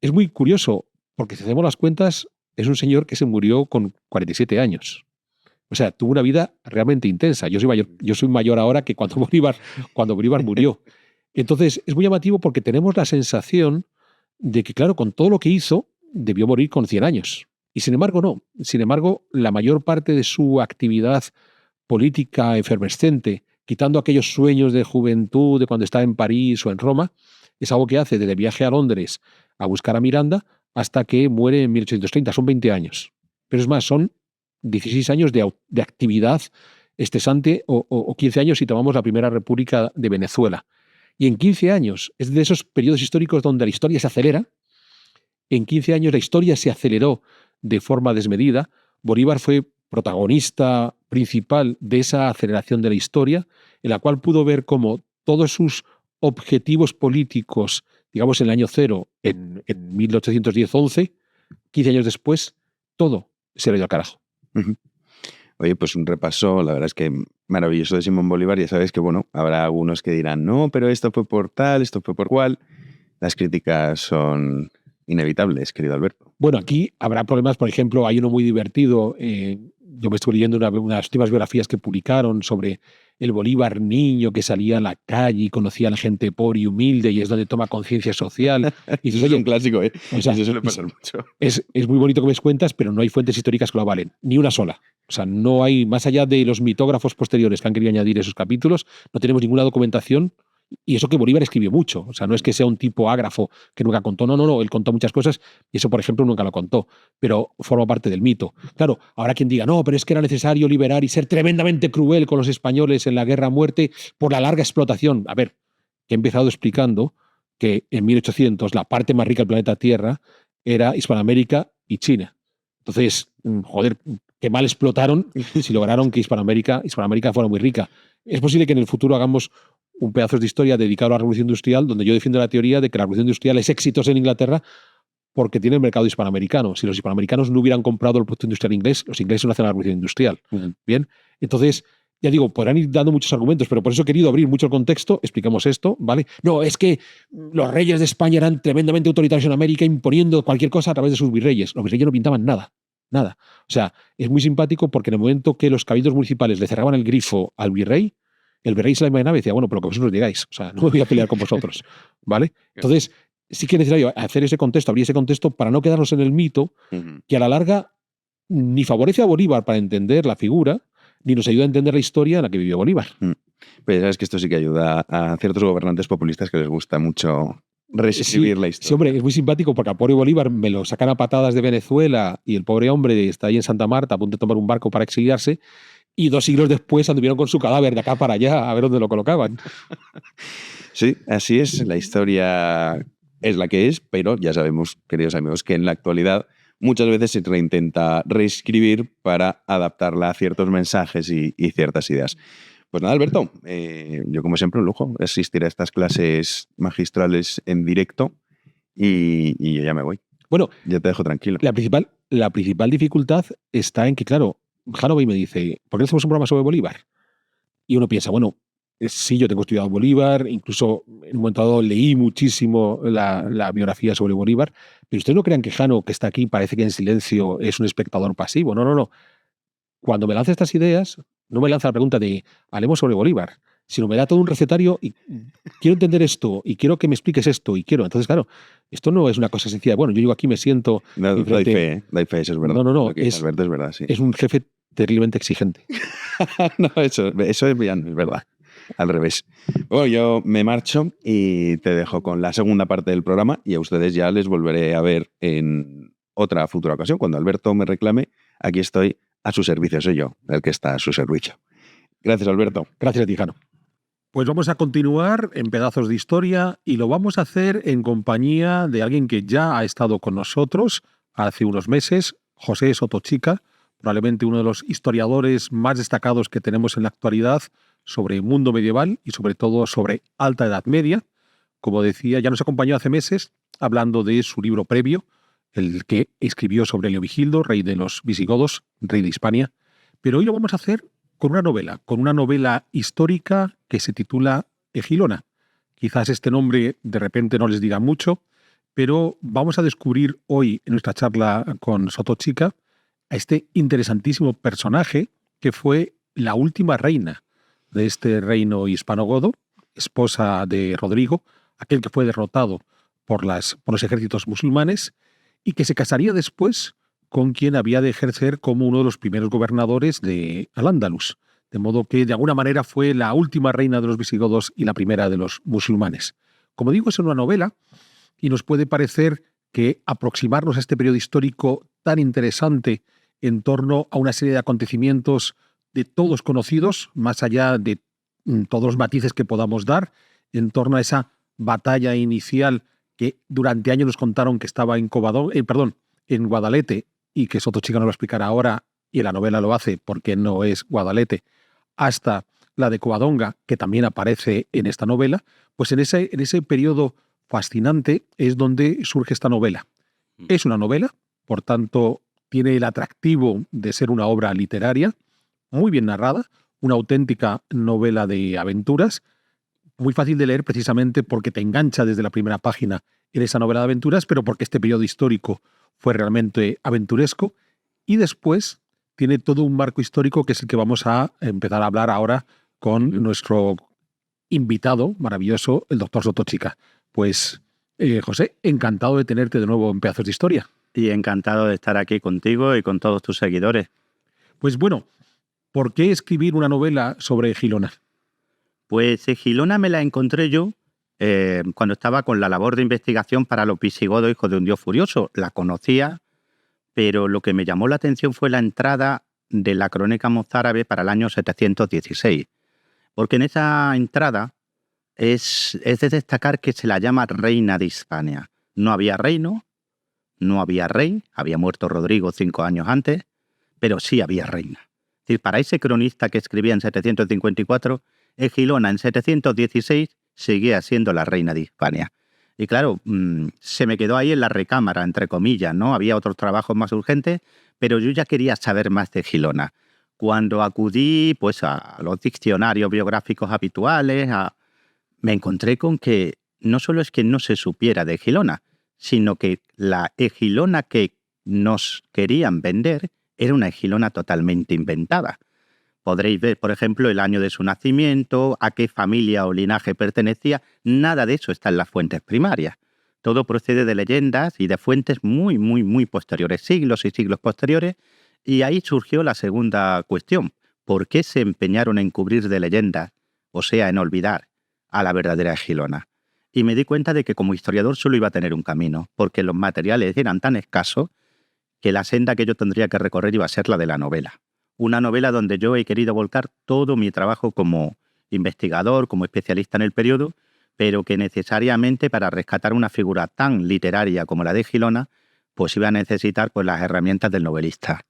Es muy curioso, porque si hacemos las cuentas, es un señor que se murió con 47 años. O sea, tuvo una vida realmente intensa. Yo soy mayor ahora que cuando Bolívar murió. Entonces, es muy llamativo porque tenemos la sensación de que, claro, con todo lo que hizo, debió morir con 100 años. Y sin embargo, no. Sin embargo, la mayor parte de su actividad política efervescente, quitando aquellos sueños de juventud de cuando estaba en París o en Roma, es algo que hace desde el viaje a Londres a buscar a Miranda hasta que muere en 1830. Son 20 años. Pero es más, son 16 años de actividad estresante o 15 años si tomamos la Primera República de Venezuela. Y en 15 años, es de esos periodos históricos donde la historia se acelera. En 15 años la historia se aceleró de forma desmedida. Bolívar fue protagonista principal de esa aceleración de la historia, en la cual pudo ver cómo todos sus objetivos políticos, digamos en el año cero, en 1810-11, 15 años después, todo se le dio al carajo.
Oye, pues un repaso, la verdad es que maravilloso de Simón Bolívar. Ya sabes que, bueno, habrá algunos que dirán, no, pero esto fue por tal, esto fue por cual. Las críticas son inevitables, querido Alberto.
Bueno, aquí habrá problemas, por ejemplo, hay uno muy divertido. Yo me estuve leyendo unas últimas biografías que publicaron sobre el Bolívar niño que salía a la calle y conocía a la gente pobre y humilde y es donde toma conciencia social. Y dices,
Eso es un clásico, ¿eh?
O sea,
eso suele pasar mucho.
Es muy bonito que me cuentas, pero no hay fuentes históricas que lo avalen, ni una sola. O sea, no hay, más allá de los mitógrafos posteriores que han querido añadir esos capítulos, no tenemos ninguna documentación. Y eso que Bolívar escribió mucho. O sea, no es que sea un tipo ágrafo que nunca contó. No. Él contó muchas cosas y eso, por ejemplo, nunca lo contó. Pero forma parte del mito. Claro, habrá quien diga, no, pero es que era necesario liberar y ser tremendamente cruel con los españoles en la guerra a muerte por la larga explotación. A ver, que he empezado explicando que en 1800 la parte más rica del planeta Tierra era Hispanoamérica y China. Entonces, joder, qué mal explotaron si lograron que Hispanoamérica fuera muy rica. Es posible que en el futuro hagamos un pedazo de historia dedicado a la Revolución Industrial, donde yo defiendo la teoría de que la Revolución Industrial es exitosa en Inglaterra porque tiene el mercado hispanoamericano. Si los hispanoamericanos no hubieran comprado el producto industrial inglés, los ingleses no hacen la Revolución Industrial. Bien, entonces, ya digo, podrán ir dando muchos argumentos, pero por eso he querido abrir mucho el contexto. Explicamos esto, ¿vale? No, es que los reyes de España eran tremendamente autoritarios en América, imponiendo cualquier cosa a través de sus virreyes. Los virreyes no pintaban nada. Nada. O sea, es muy simpático porque en el momento que los cabildos municipales le cerraban el grifo al virrey, el virrey se la imaginaba y decía, bueno, pero que vosotros digáis, o sea, no me voy a pelear con vosotros, ¿vale? Entonces, sí que es necesario hacer ese contexto, abrir ese contexto para no quedarnos en el mito que a la larga ni favorece a Bolívar para entender la figura, ni nos ayuda a entender la historia en la que vivió Bolívar.
Pues ya sabes que esto sí que ayuda a ciertos gobernantes populistas que les gusta mucho reescribir la historia.
Sí, hombre, es muy simpático porque a pobre Bolívar me lo sacan a patadas de Venezuela y el pobre hombre está ahí en Santa Marta a punto de tomar un barco para exiliarse y 2 siglos después anduvieron con su cadáver de acá para allá a ver dónde lo colocaban.
Sí, así es. La historia es la que es, pero ya sabemos, queridos amigos, que en la actualidad muchas veces se intenta reescribir para adaptarla a ciertos mensajes y ciertas ideas. Pues nada, Alberto, yo como siempre un lujo asistir a estas clases magistrales en directo y yo ya me voy.
Bueno,
ya te dejo tranquilo.
La principal dificultad está en que, claro, Hanovey me dice, ¿por qué no hacemos un programa sobre Bolívar? Y uno piensa, bueno, sí, yo tengo estudiado Bolívar, incluso en un momento dado leí muchísimo la biografía sobre Bolívar, pero ustedes no crean que Jano, que está aquí, parece que en silencio es un espectador pasivo. No, no, no. Cuando me lanza estas ideas, no me lanza la pregunta de hablemos sobre Bolívar, sino me da todo un recetario y quiero entender esto y quiero que me expliques esto y quiero. Entonces, claro, esto no es una cosa sencilla. Bueno, yo llego aquí, me siento.
Doy fe, eso es verdad.
No, no, no.
Lo que dice Alberto es verdad, sí.
Es un jefe terriblemente exigente.
No, eso es bien, es verdad. Al revés. Bueno, yo me marcho y te dejo con la segunda parte del programa y a ustedes ya les volveré a ver en otra futura ocasión. Cuando Alberto me reclame, aquí estoy a su servicio. Soy yo el que está a su servicio. Gracias, Alberto.
Gracias a ti, Jano. Pues vamos a continuar en Pedazos de Historia y lo vamos a hacer en compañía de alguien que ya ha estado con nosotros hace unos meses, José Sotochica, probablemente uno de los historiadores más destacados que tenemos en la actualidad sobre el mundo medieval y sobre todo sobre Alta Edad Media. Como decía, ya nos acompañó hace meses hablando de su libro previo, el que escribió sobre Leovigildo, rey de los visigodos, rey de Hispania. Pero hoy lo vamos a hacer con una novela histórica que se titula Egilona. Quizás este nombre de repente no les diga mucho, pero vamos a descubrir hoy en nuestra charla con Sotochica a este interesantísimo personaje que fue la última reina de este reino hispanogodo, esposa de Rodrigo, aquel que fue derrotado por los ejércitos musulmanes y que se casaría después con quien había de ejercer como uno de los primeros gobernadores de Al-Ándalus. De modo que, de alguna manera, fue la última reina de los visigodos y la primera de los musulmanes. Como digo, es una novela y nos puede parecer que aproximarnos a este periodo histórico tan interesante en torno a una serie de acontecimientos de todos conocidos, más allá de todos los matices que podamos dar, en torno a esa batalla inicial que durante años nos contaron que estaba en en Guadalete, y que Sotochica nos va a explicar ahora, y en la novela lo hace porque no es Guadalete, hasta la de Covadonga, que también aparece en esta novela, pues en ese periodo fascinante es donde surge esta novela. Es una novela, por tanto, tiene el atractivo de ser una obra literaria, muy bien narrada, una auténtica novela de aventuras, muy fácil de leer precisamente porque te engancha desde la primera página en esa novela de aventuras, pero porque este periodo histórico fue realmente aventuresco, y después tiene todo un marco histórico que es el que vamos a empezar a hablar ahora con nuestro invitado maravilloso, el doctor Sotochica. Pues, José, encantado de tenerte de nuevo en Pedazos de Historia.
Y encantado de estar aquí contigo y con todos tus seguidores.
Pues bueno, ¿por qué escribir una novela sobre Egilona?
Pues Egilona me la encontré yo cuando estaba con la labor de investigación para los visigodos, hijos de un dios furioso. La conocía, pero lo que me llamó la atención fue la entrada de la crónica mozárabe para el año 716. Porque en esa entrada es de destacar que se la llama reina de Hispania. No había reino, no había rey, había muerto Rodrigo 5 años antes, pero sí había reina. Es decir, para ese cronista que escribía en 754, Egilona en 716 seguía siendo la reina de Hispania. Y claro, se me quedó ahí en la recámara, entre comillas, ¿no? Había otros trabajos más urgentes, pero yo ya quería saber más de Egilona. Cuando acudí pues, a los diccionarios biográficos habituales, me encontré con que no solo es que no se supiera de Egilona, sino que la Egilona que nos querían vender era una Egilona totalmente inventada. Podréis ver, por ejemplo, el año de su nacimiento, a qué familia o linaje pertenecía. Nada de eso está en las fuentes primarias. Todo procede de leyendas y de fuentes muy, muy, muy posteriores, siglos y siglos posteriores. Y ahí surgió la segunda cuestión. ¿Por qué se empeñaron en cubrir de leyendas, o sea, en olvidar a la verdadera Egilona? Y me di cuenta de que como historiador solo iba a tener un camino, porque los materiales eran tan escasos que la senda que yo tendría que recorrer iba a ser la de la novela. Una novela donde yo he querido volcar todo mi trabajo como investigador, como especialista en el periodo, pero que necesariamente para rescatar una figura tan literaria como la de Egilona, pues iba a necesitar pues, las herramientas del novelista.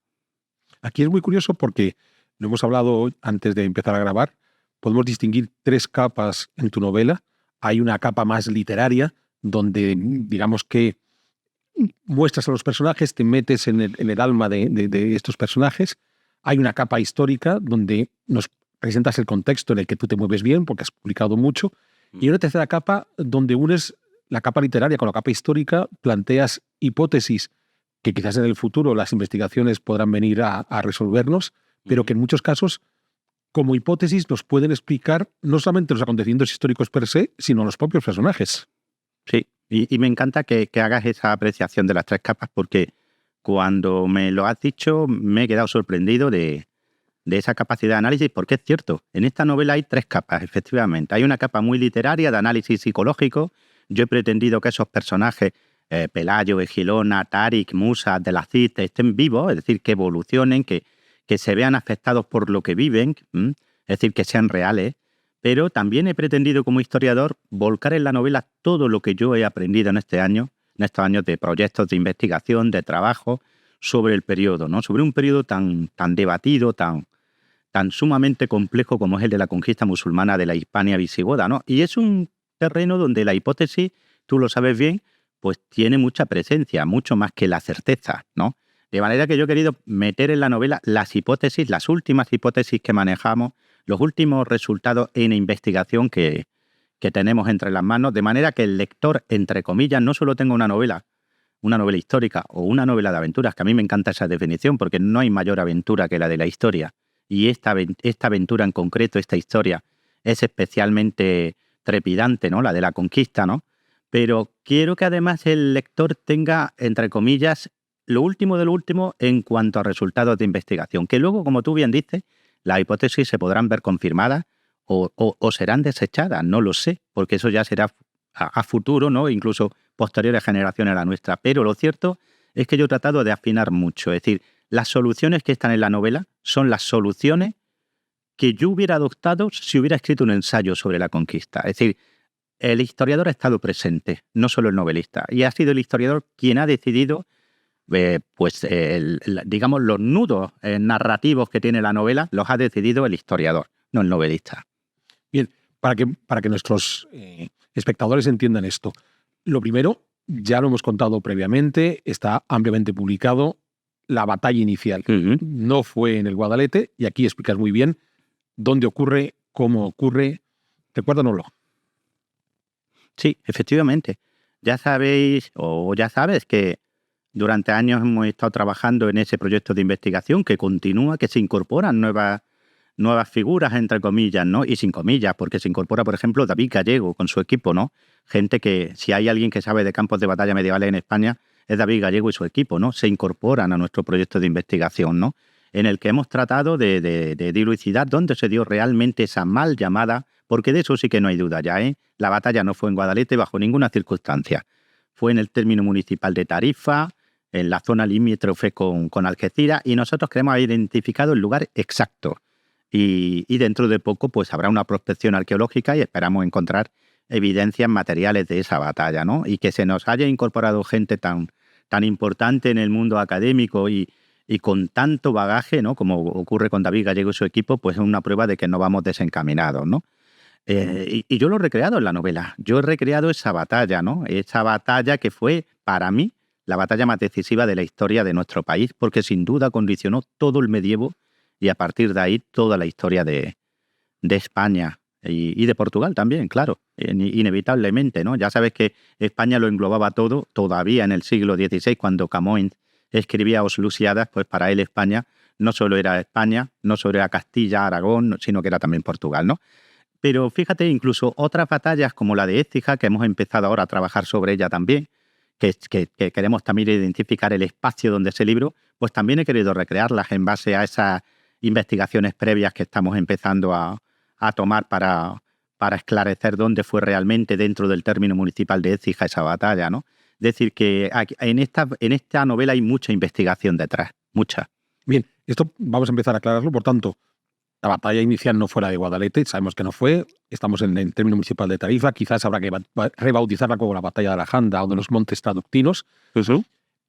Aquí es muy curioso porque, lo hemos hablado antes de empezar a grabar, podemos distinguir 3 capas en tu novela. Hay una capa más literaria, donde digamos que muestras a los personajes, te metes en el alma de estos personajes. Hay una capa histórica donde nos presentas el contexto en el que tú te mueves bien, porque has publicado mucho, y una tercera capa donde unes la capa literaria con la capa histórica, planteas hipótesis que quizás en el futuro las investigaciones podrán venir a resolvernos, pero que en muchos casos, como hipótesis, nos pueden explicar no solamente los acontecimientos históricos per se, sino los propios personajes.
Sí, y me encanta que hagas esa apreciación de las 3 capas, porque cuando me lo has dicho me he quedado sorprendido de esa capacidad de análisis, porque es cierto, en esta novela hay 3 capas, efectivamente. Hay una capa muy literaria de análisis psicológico. Yo he pretendido que esos personajes, Pelayo, Egilona, Tarik, Musa, De la Cid, estén vivos, es decir, que evolucionen, que se vean afectados por lo que viven, es decir, que sean reales. Pero también he pretendido como historiador volcar en la novela todo lo que yo he aprendido en estos años de proyectos de investigación, de trabajo, sobre el periodo, ¿no? Sobre un periodo tan debatido, tan sumamente complejo como es el de la conquista musulmana de la Hispania visigoda, ¿no? Y es un terreno donde la hipótesis, tú lo sabes bien, pues tiene mucha presencia, mucho más que la certeza, ¿no? De manera que yo he querido meter en la novela las hipótesis, las últimas hipótesis que manejamos, los últimos resultados en investigación que tenemos entre las manos, de manera que el lector, entre comillas, no solo tenga una novela histórica o una novela de aventuras, que a mí me encanta esa definición, porque no hay mayor aventura que la de la historia, y esta aventura en concreto, esta historia, es especialmente trepidante, ¿no? La de la conquista, ¿no? Pero quiero que además el lector tenga, entre comillas, lo último de lo último en cuanto a resultados de investigación, que luego, como tú bien dices, las hipótesis se podrán ver confirmadas o serán desechadas, no lo sé, porque eso ya será a futuro, ¿no? Incluso posteriores generaciones a la nuestra. Pero lo cierto es que yo he tratado de afinar mucho, es decir, las soluciones que están en la novela son las soluciones que yo hubiera adoptado si hubiera escrito un ensayo sobre la conquista. Es decir, el historiador ha estado presente, no solo el novelista, y ha sido el historiador quien ha decidido, digamos, los nudos narrativos que tiene la novela, los ha decidido el historiador, no el novelista.
Bien, para que nuestros espectadores entiendan esto, lo primero, ya lo hemos contado previamente, está ampliamente publicado, la batalla inicial. No fue en el Guadalete, y aquí explicas muy bien dónde ocurre, cómo ocurre. Recuérdanoslo.
Sí, efectivamente. Ya sabéis, o ya sabes, que durante años hemos estado trabajando en ese proyecto de investigación que continúa, que se incorporan nuevas figuras, entre comillas, ¿no? Y sin comillas, porque se incorpora, por ejemplo, David Gallego con su equipo, ¿no? Gente que, si hay alguien que sabe de campos de batalla medievales en España, es David Gallego y su equipo, ¿no? Se incorporan a nuestro proyecto de investigación, ¿no? En el que hemos tratado de dilucidar dónde se dio realmente esa mal llamada, porque de eso sí que no hay duda ya, ¿eh? La batalla no fue en Guadalete bajo ninguna circunstancia. Fue en el término municipal de Tarifa, en la zona limítrofe con Algeciras, y nosotros queremos haber identificado el lugar exacto. Y dentro de poco pues habrá una prospección arqueológica y esperamos encontrar evidencias materiales de esa batalla, ¿no? Y que se nos haya incorporado gente tan importante en el mundo académico y con tanto bagaje, ¿no? Como ocurre con David Gallego y su equipo, pues es una prueba de que no vamos desencaminados, ¿no? Y yo lo he recreado en la novela. Yo he recreado esa batalla, ¿no? Esa batalla que fue, para mí, la batalla más decisiva de la historia de nuestro país, porque sin duda condicionó todo el medievo y a partir de ahí toda la historia de España y de Portugal también, claro, inevitablemente, ¿no? Ya sabes que España lo englobaba todo, todavía en el siglo XVI, cuando Camões escribía Os Lusíadas, pues para él España no solo era España, no solo era Castilla, Aragón, sino que era también Portugal, ¿no? Pero fíjate, incluso otras batallas como la de Écija, que hemos empezado ahora a trabajar sobre ella también, que queremos también identificar el espacio donde se libró, pues también he querido recrearlas en base a esas investigaciones previas que estamos empezando a tomar para esclarecer dónde fue realmente dentro del término municipal de Écija esa batalla, ¿no? Es decir, que en esta novela hay mucha investigación detrás, mucha.
Bien, esto vamos a empezar a aclararlo, por tanto, la batalla inicial no fue la de Guadalete, sabemos que no fue, estamos en el término municipal de Tarifa, quizás habrá que rebautizarla como la batalla de la Janda o de los Montes Traductinos.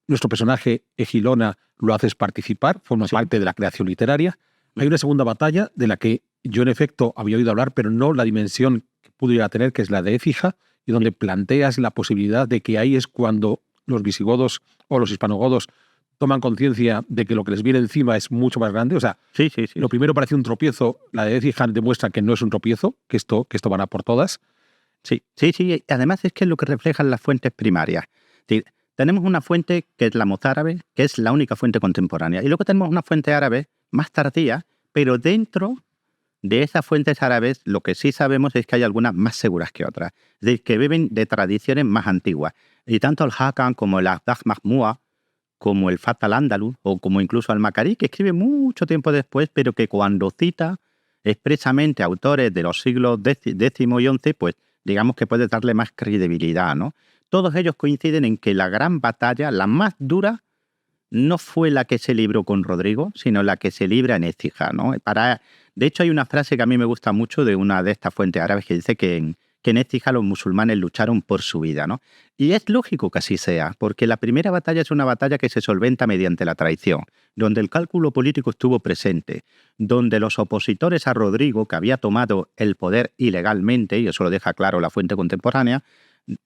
Nuestro personaje, Egilona, lo haces participar, forma parte de la creación literaria. Hay una segunda batalla de la que yo en efecto había oído hablar, pero no la dimensión que pudiera tener, que es la de Écija, y donde planteas la posibilidad de que ahí es cuando los visigodos o los hispanogodos toman conciencia de que lo que les viene encima es mucho más grande. O sea,
Sí.
lo primero parece un tropiezo, la de Etihad demuestra que no es un tropiezo, que esto van a por todas.
Sí. Además es que es lo que reflejan las fuentes primarias. Es decir, tenemos una fuente que es la mozárabe, que es la única fuente contemporánea. Y luego tenemos una fuente árabe más tardía, pero dentro de esas fuentes árabes lo que sí sabemos es que hay algunas más seguras que otras. Es decir, que beben de tradiciones más antiguas. Y tanto el Hakam como el Abdaj Mahmúa, como el Fat al-Andalus, o como incluso al-Makari, que escribe mucho tiempo después, pero que cuando cita expresamente autores de los siglos X y XI, pues digamos que puede darle más credibilidad, ¿no? Todos ellos coinciden en que la gran batalla, la más dura, no fue la que se libró con Rodrigo, sino la que se libra en Écija, ¿no? De hecho, hay una frase que a mí me gusta mucho de una de estas fuentes árabes que dice que en Écija los musulmanes lucharon por su vida, ¿no? Y es lógico que así sea, porque la primera batalla es una batalla que se solventa mediante la traición, donde el cálculo político estuvo presente, donde los opositores a Rodrigo, que había tomado el poder ilegalmente, y eso lo deja claro la fuente contemporánea,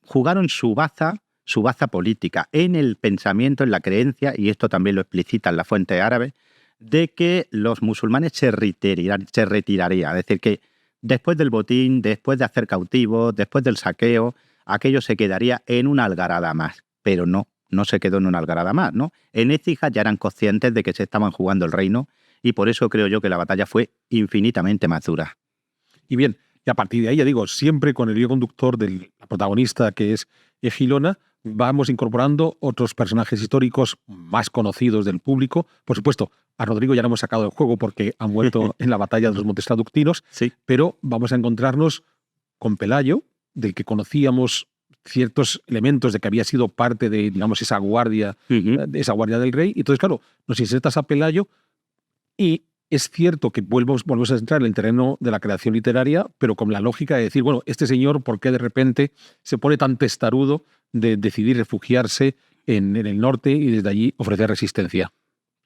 jugaron su baza política en el pensamiento, en la creencia, y esto también lo explicitan las fuentes árabes, de que los musulmanes se retirarían. Es decir, que después del botín, después de hacer cautivos, después del saqueo, aquello se quedaría en una algarada más. Pero no se quedó en una algarada más, ¿no? En Écija ya eran conscientes de que se estaban jugando el reino y por eso creo yo que la batalla fue infinitamente más dura.
Y bien, y a partir de ahí, ya digo, siempre con el hilo conductor del protagonista que es Egilona, vamos incorporando otros personajes históricos más conocidos del público. Por supuesto, a Rodrigo ya lo hemos sacado del juego porque ha muerto en la batalla de los Montes Traductinos,
Sí.
pero vamos a encontrarnos con Pelayo, del que conocíamos ciertos elementos de que había sido parte de, digamos, esa guardia del rey. Y entonces, claro, nos insertas a Pelayo y es cierto que volvemos a entrar en el terreno de la creación literaria, pero con la lógica de decir, bueno, este señor, ¿por qué de repente se pone tan testarudo de decidir refugiarse en el norte y desde allí ofrecer resistencia?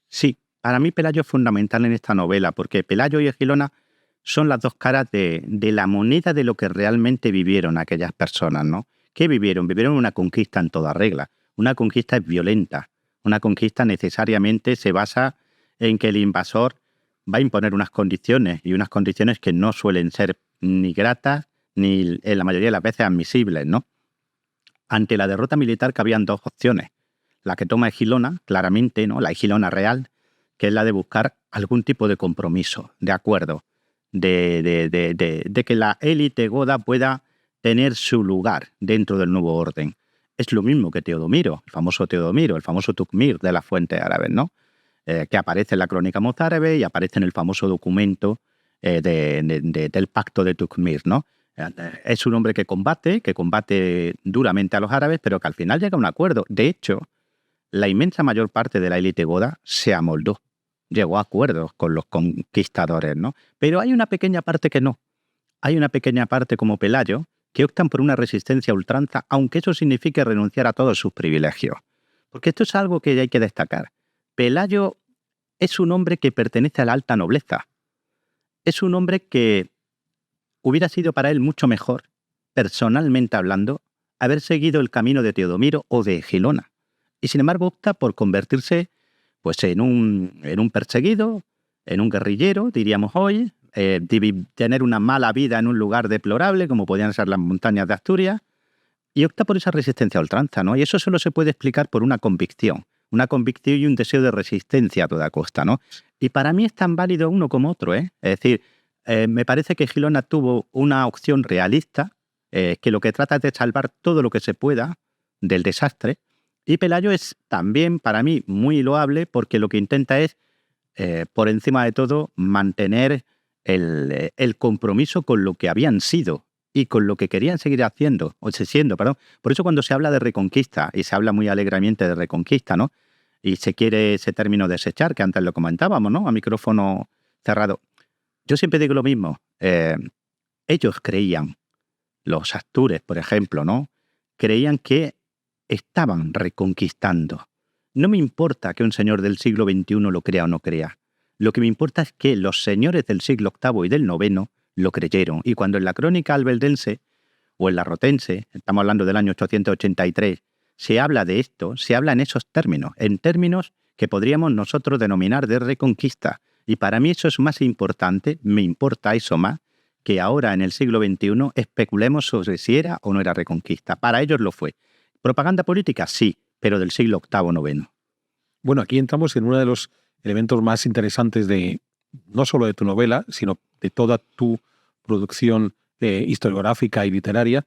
Sí, para mí Pelayo es fundamental en esta novela, porque Pelayo y Egilona son las dos caras de la moneda de lo que realmente vivieron aquellas personas, ¿no? ¿Qué vivieron? Vivieron una conquista en toda regla. Una conquista es violenta. Una conquista necesariamente se basa en que el invasor va a imponer unas condiciones, y unas condiciones que no suelen ser ni gratas ni en la mayoría de las veces admisibles, ¿no? Ante la derrota militar cabían dos opciones. La que toma Egilona, claramente, ¿no? La Egilona real, que es la de buscar algún tipo de compromiso, de acuerdo, de que la élite goda pueda tener su lugar dentro del nuevo orden. Es lo mismo que Teodomiro, el famoso Tukmir de las fuentes árabes, ¿no? Que aparece en la crónica mozárabe y aparece en el famoso documento del pacto de Tukmir, ¿no? Es un hombre que combate duramente a los árabes, pero que al final llega a un acuerdo. De hecho, la inmensa mayor parte de la élite goda se amoldó, llegó a acuerdos con los conquistadores, ¿no? Pero hay una pequeña parte que no. Hay una pequeña parte como Pelayo que optan por una resistencia a ultranza, aunque eso signifique renunciar a todos sus privilegios. Porque esto es algo que hay que destacar. Pelayo es un hombre que pertenece a la alta nobleza. Es un hombre que hubiera sido para él mucho mejor, personalmente hablando, haber seguido el camino de Teodomiro o de Egilona. Y sin embargo opta por convertirse pues, en un perseguido, en un guerrillero, diríamos hoy, tener una mala vida en un lugar deplorable, como podían ser las montañas de Asturias, y opta por esa resistencia a ultranza, ¿no? Y eso solo se puede explicar por una convicción y un deseo de resistencia a toda costa, ¿no? Y para mí es tan válido uno como otro, ¿eh? Es decir, me parece que Egilona tuvo una opción realista, que lo que trata es de salvar todo lo que se pueda del desastre, y Pelayo es también, para mí, muy loable, porque lo que intenta es, por encima de todo, mantener el compromiso con lo que habían sido y con lo que querían seguir haciendo, siendo. Por eso cuando se habla de reconquista, y se habla muy alegremente de reconquista, ¿no? Y se quiere ese término desechar, que antes lo comentábamos, ¿no? A micrófono cerrado. Yo siempre digo lo mismo. Ellos creían, los astures, por ejemplo, ¿no? Creían que estaban reconquistando. No me importa que un señor del siglo XXI lo crea o no crea. Lo que me importa es que los señores del siglo VIII y del IX lo creyeron. Y cuando en la crónica albeldense o en la rotense, estamos hablando del año 883, se habla de esto, se habla en esos términos, en términos que podríamos nosotros denominar de reconquista. Y para mí eso es más importante, me importa eso más, que ahora en el siglo XXI especulemos sobre si era o no era reconquista. Para ellos lo fue. ¿Propaganda política? Sí, pero del siglo VIII, IX.
Bueno, aquí entramos en uno de los elementos más interesantes de no solo de tu novela, sino de toda tu producción historiográfica y literaria,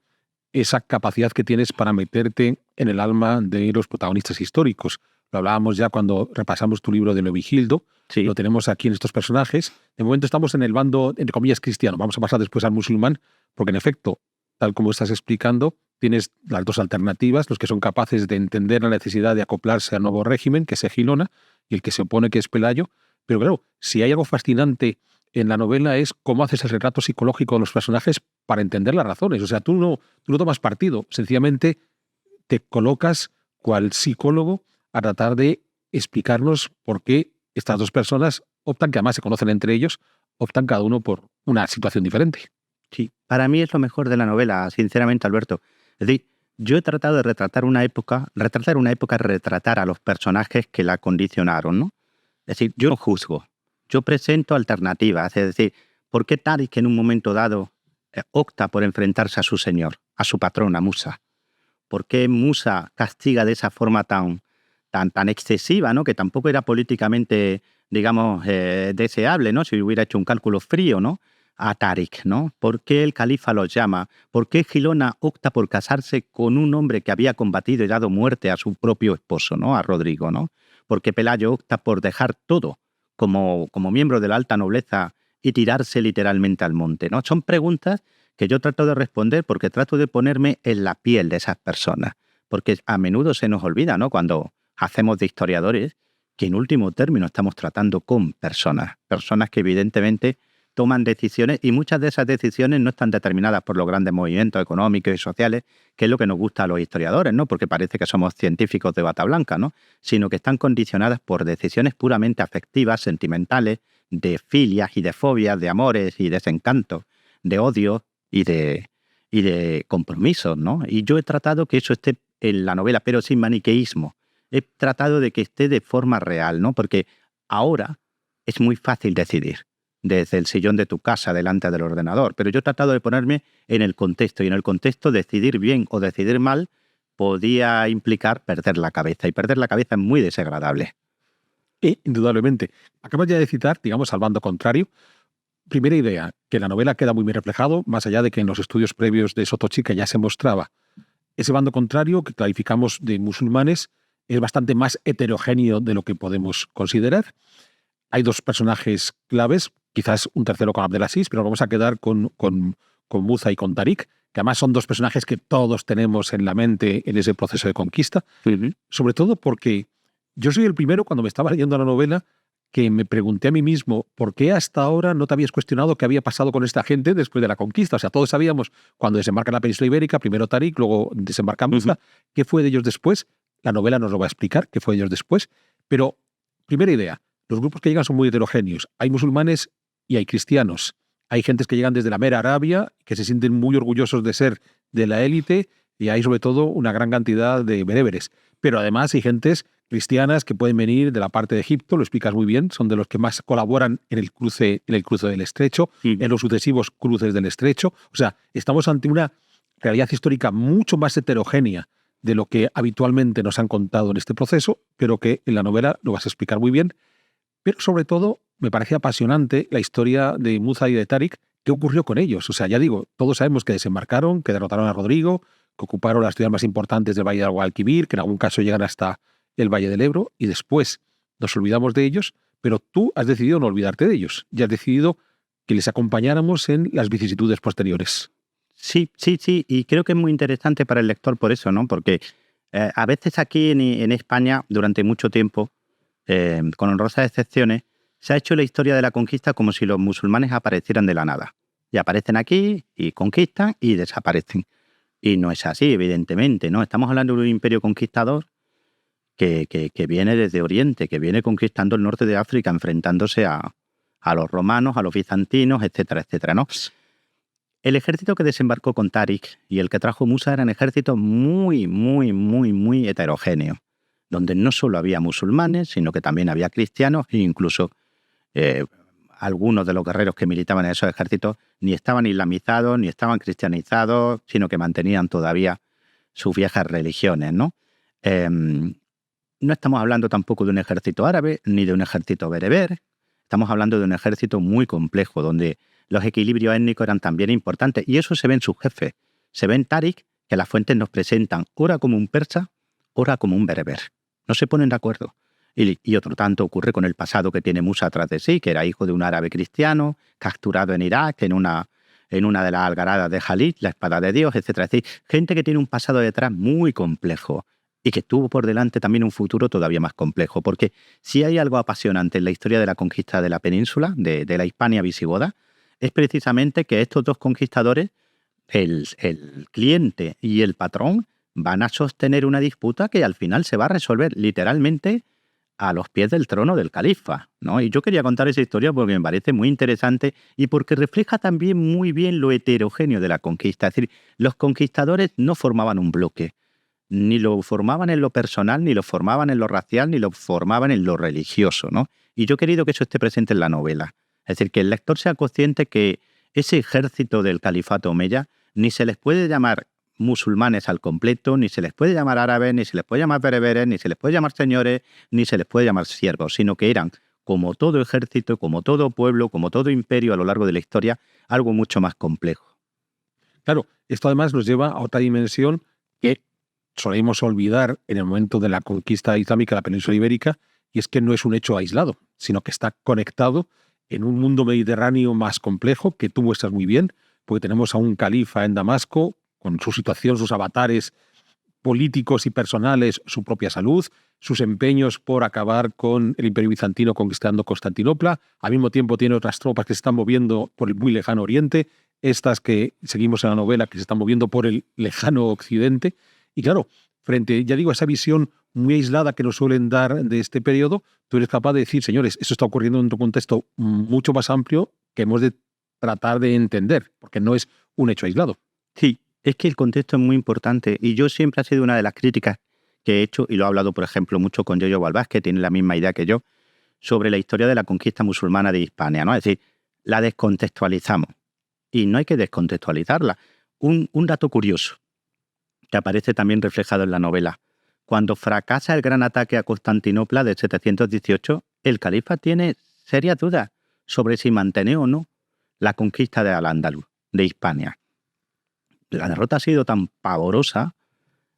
esa capacidad que tienes para meterte en el alma de los protagonistas históricos. Lo hablábamos ya cuando repasamos tu libro de Leovigildo,
Sí.
lo tenemos aquí en estos personajes. De momento estamos en el bando, entre comillas, cristiano. Vamos a pasar después al musulmán, porque en efecto, tal como estás explicando, tienes las dos alternativas, los que son capaces de entender la necesidad de acoplarse al nuevo régimen, que es Egilona, y el que se opone, que es Pelayo. Pero claro, si hay algo fascinante en la novela es cómo haces el retrato psicológico de los personajes para entender las razones. O sea, tú no tomas partido, sencillamente te colocas cual psicólogo a tratar de explicarnos por qué estas dos personas optan, que además se conocen entre ellos, optan cada uno por una situación diferente.
Sí, para mí es lo mejor de la novela, sinceramente, Alberto. Es decir, yo he tratado de retratar una época, retratar a los personajes que la condicionaron, ¿no? Es decir, yo no juzgo, yo presento alternativas. Es decir, ¿por qué Tarik en un momento dado opta por enfrentarse a su señor, a su patrona, Musa? ¿Por qué Musa castiga de esa forma tan excesiva, ¿no? Que tampoco era políticamente, digamos, deseable, ¿no? Si hubiera hecho un cálculo frío, ¿no? A Tarik, ¿no? ¿Por qué el califa los llama? ¿Por qué Gilona opta por casarse con un hombre que había combatido y dado muerte a su propio esposo, ¿no? A Rodrigo, ¿no? ¿Por qué Pelayo opta por dejar todo como miembro de la alta nobleza y tirarse literalmente al monte, ¿no? Son preguntas que yo trato de responder porque trato de ponerme en la piel de esas personas. Porque a menudo se nos olvida, ¿no? Cuando hacemos de historiadores, que en último término estamos tratando con personas que evidentemente toman decisiones y muchas de esas decisiones no están determinadas por los grandes movimientos económicos y sociales, que es lo que nos gusta a los historiadores, ¿no? Porque parece que somos científicos de bata blanca, ¿no? Sino que están condicionadas por decisiones puramente afectivas, sentimentales, de filias y de fobias, de amores y desencantos, de odio y de compromisos, ¿no? Y yo he tratado que eso esté en la novela, pero sin maniqueísmo. He tratado de que esté de forma real, ¿no? Porque ahora es muy fácil decidir desde el sillón de tu casa, delante del ordenador, pero yo he tratado de ponerme en el contexto, y en el contexto decidir bien o decidir mal podía implicar perder la cabeza, y perder la cabeza es muy desagradable.
Indudablemente. Acabas ya de citar, digamos, al bando contrario. Primera idea, que la novela queda muy bien reflejado, más allá de que en los estudios previos de Sotochica ya se mostraba. Ese bando contrario, que clarificamos de musulmanes, es bastante más heterogéneo de lo que podemos considerar. Hay dos personajes claves, quizás un tercero con Abdelaziz, pero vamos a quedar con Musa y con Tarik, que además son dos personajes que todos tenemos en la mente en ese proceso de conquista. Sobre todo porque yo soy el primero, cuando me estaba leyendo la novela, que me pregunté a mí mismo por qué hasta ahora no te habías cuestionado qué había pasado con esta gente después de la conquista. O sea, todos sabíamos cuando desembarca en la península ibérica, primero Tarik, luego desembarca Musa, qué fue de ellos después. La novela nos lo va a explicar, qué fue de ellos después. Pero, primera idea, los grupos que llegan son muy heterogéneos. Hay musulmanes y hay cristianos. Hay gentes que llegan desde la mera Arabia, que se sienten muy orgullosos de ser de la élite, y hay sobre todo una gran cantidad de bereberes. Pero además hay gentes cristianas que pueden venir de la parte de Egipto, lo explicas muy bien, son de los que más colaboran en el cruce del Estrecho, en los sucesivos cruces del Estrecho. O sea, estamos ante una realidad histórica mucho más heterogénea de lo que habitualmente nos han contado en este proceso, pero que en la novela lo vas a explicar muy bien. Pero sobre todo me parece apasionante la historia de Musa y de Tarik. ¿Qué ocurrió con ellos? O sea, ya digo, todos sabemos que desembarcaron, que derrotaron a Rodrigo, que ocuparon las ciudades más importantes del Valle del Guadalquivir, que en algún caso llegan hasta el Valle del Ebro, y después nos olvidamos de ellos, pero tú has decidido no olvidarte de ellos, y has decidido que les acompañáramos en las vicisitudes posteriores.
Sí, y creo que es muy interesante para el lector por eso, ¿no? Porque a veces aquí en España, durante mucho tiempo, con honrosas excepciones, se ha hecho la historia de la conquista como si los musulmanes aparecieran de la nada. Y aparecen aquí, y conquistan, y desaparecen. Y no es así, evidentemente, ¿no? Estamos hablando de un imperio conquistador que viene desde Oriente, que viene conquistando el norte de África, enfrentándose a los romanos, a los bizantinos, etcétera, etcétera, ¿no? El ejército que desembarcó con Tarik y el que trajo Musa eran ejércitos muy, muy, muy, muy heterogéneos. donde no solo había musulmanes, sino que también había cristianos e incluso algunos de los guerreros que militaban en esos ejércitos ni estaban islamizados, ni estaban cristianizados, sino que mantenían todavía sus viejas religiones, ¿no? No estamos hablando tampoco de un ejército árabe ni de un ejército bereber. Estamos hablando de un ejército muy complejo, donde los equilibrios étnicos eran también importantes. Y eso se ve en sus jefes. Se ve en Tarik, que las fuentes nos presentan ora como un persa, ora como un bereber. No se ponen de acuerdo. Y otro tanto ocurre con el pasado que tiene Musa tras de sí, que era hijo de un árabe cristiano, capturado en Irak, en una de las algaradas de Jalid, la espada de Dios, etc. Es decir, gente que tiene un pasado detrás muy complejo y que tuvo por delante también un futuro todavía más complejo. Porque si hay algo apasionante en la historia de la conquista de la península, de la Hispania visigoda, es precisamente que estos dos conquistadores, el cliente y el patrón, van a sostener una disputa que al final se va a resolver literalmente a los pies del trono del califa, ¿no? Y yo quería contar esa historia porque me parece muy interesante y porque refleja también muy bien lo heterogéneo de la conquista. Es decir, los conquistadores no formaban un bloque, ni lo formaban en lo personal, ni lo formaban en lo racial, ni lo formaban en lo religioso, ¿no? Y yo he querido que eso esté presente en la novela. Es decir, que el lector sea consciente que ese ejército del califato omeya ni se les puede llamar musulmanes al completo, ni se les puede llamar árabes, ni se les puede llamar bereberes, ni se les puede llamar señores, ni se les puede llamar siervos, sino que eran, como todo ejército, como todo pueblo, como todo imperio a lo largo de la historia, algo mucho más complejo.
Claro, esto además nos lleva a otra dimensión que solemos olvidar en el momento de la conquista islámica de la península ibérica, y es que no es un hecho aislado, sino que está conectado en un mundo mediterráneo más complejo, que tú muestras muy bien, porque tenemos a un califa en Damasco, con su situación, sus avatares políticos y personales, su propia salud, sus empeños por acabar con el Imperio Bizantino conquistando Constantinopla. Al mismo tiempo tiene otras tropas que se están moviendo por el muy lejano Oriente, estas que seguimos en la novela que se están moviendo por el lejano Occidente. Y claro, frente, ya digo, a esa visión muy aislada que nos suelen dar de este periodo, tú eres capaz de decir, señores, eso está ocurriendo en un contexto mucho más amplio que hemos de tratar de entender, porque no es un hecho aislado.
Sí, es que el contexto es muy importante y yo siempre ha sido una de las críticas que he hecho, y lo he hablado, por ejemplo, mucho con Yoyo Balbás, que tiene la misma idea que yo, sobre la historia de la conquista musulmana de Hispania, ¿no? Es decir, la descontextualizamos y no hay que descontextualizarla. Un dato curioso que aparece también reflejado en la novela. Cuando fracasa el gran ataque a Constantinopla de 718, el califa tiene serias dudas sobre si mantener o no la conquista de Al-Ándalus, de Hispania. La derrota ha sido tan pavorosa,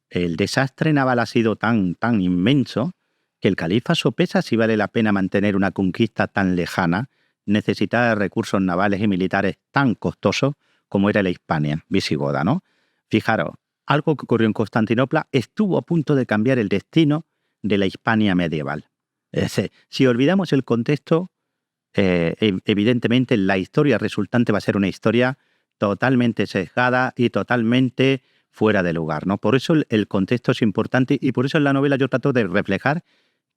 el desastre naval ha sido tan inmenso, que el califa sopesa si vale la pena mantener una conquista tan lejana, necesitada de recursos navales y militares tan costosos como era la Hispania visigoda, ¿no? Fijaros, algo que ocurrió en Constantinopla estuvo a punto de cambiar el destino de la Hispania medieval. Es decir, si olvidamos el contexto, evidentemente la historia resultante va a ser una historia totalmente sesgada y totalmente fuera de lugar, ¿no? Por eso el contexto es importante y por eso en la novela yo trato de reflejar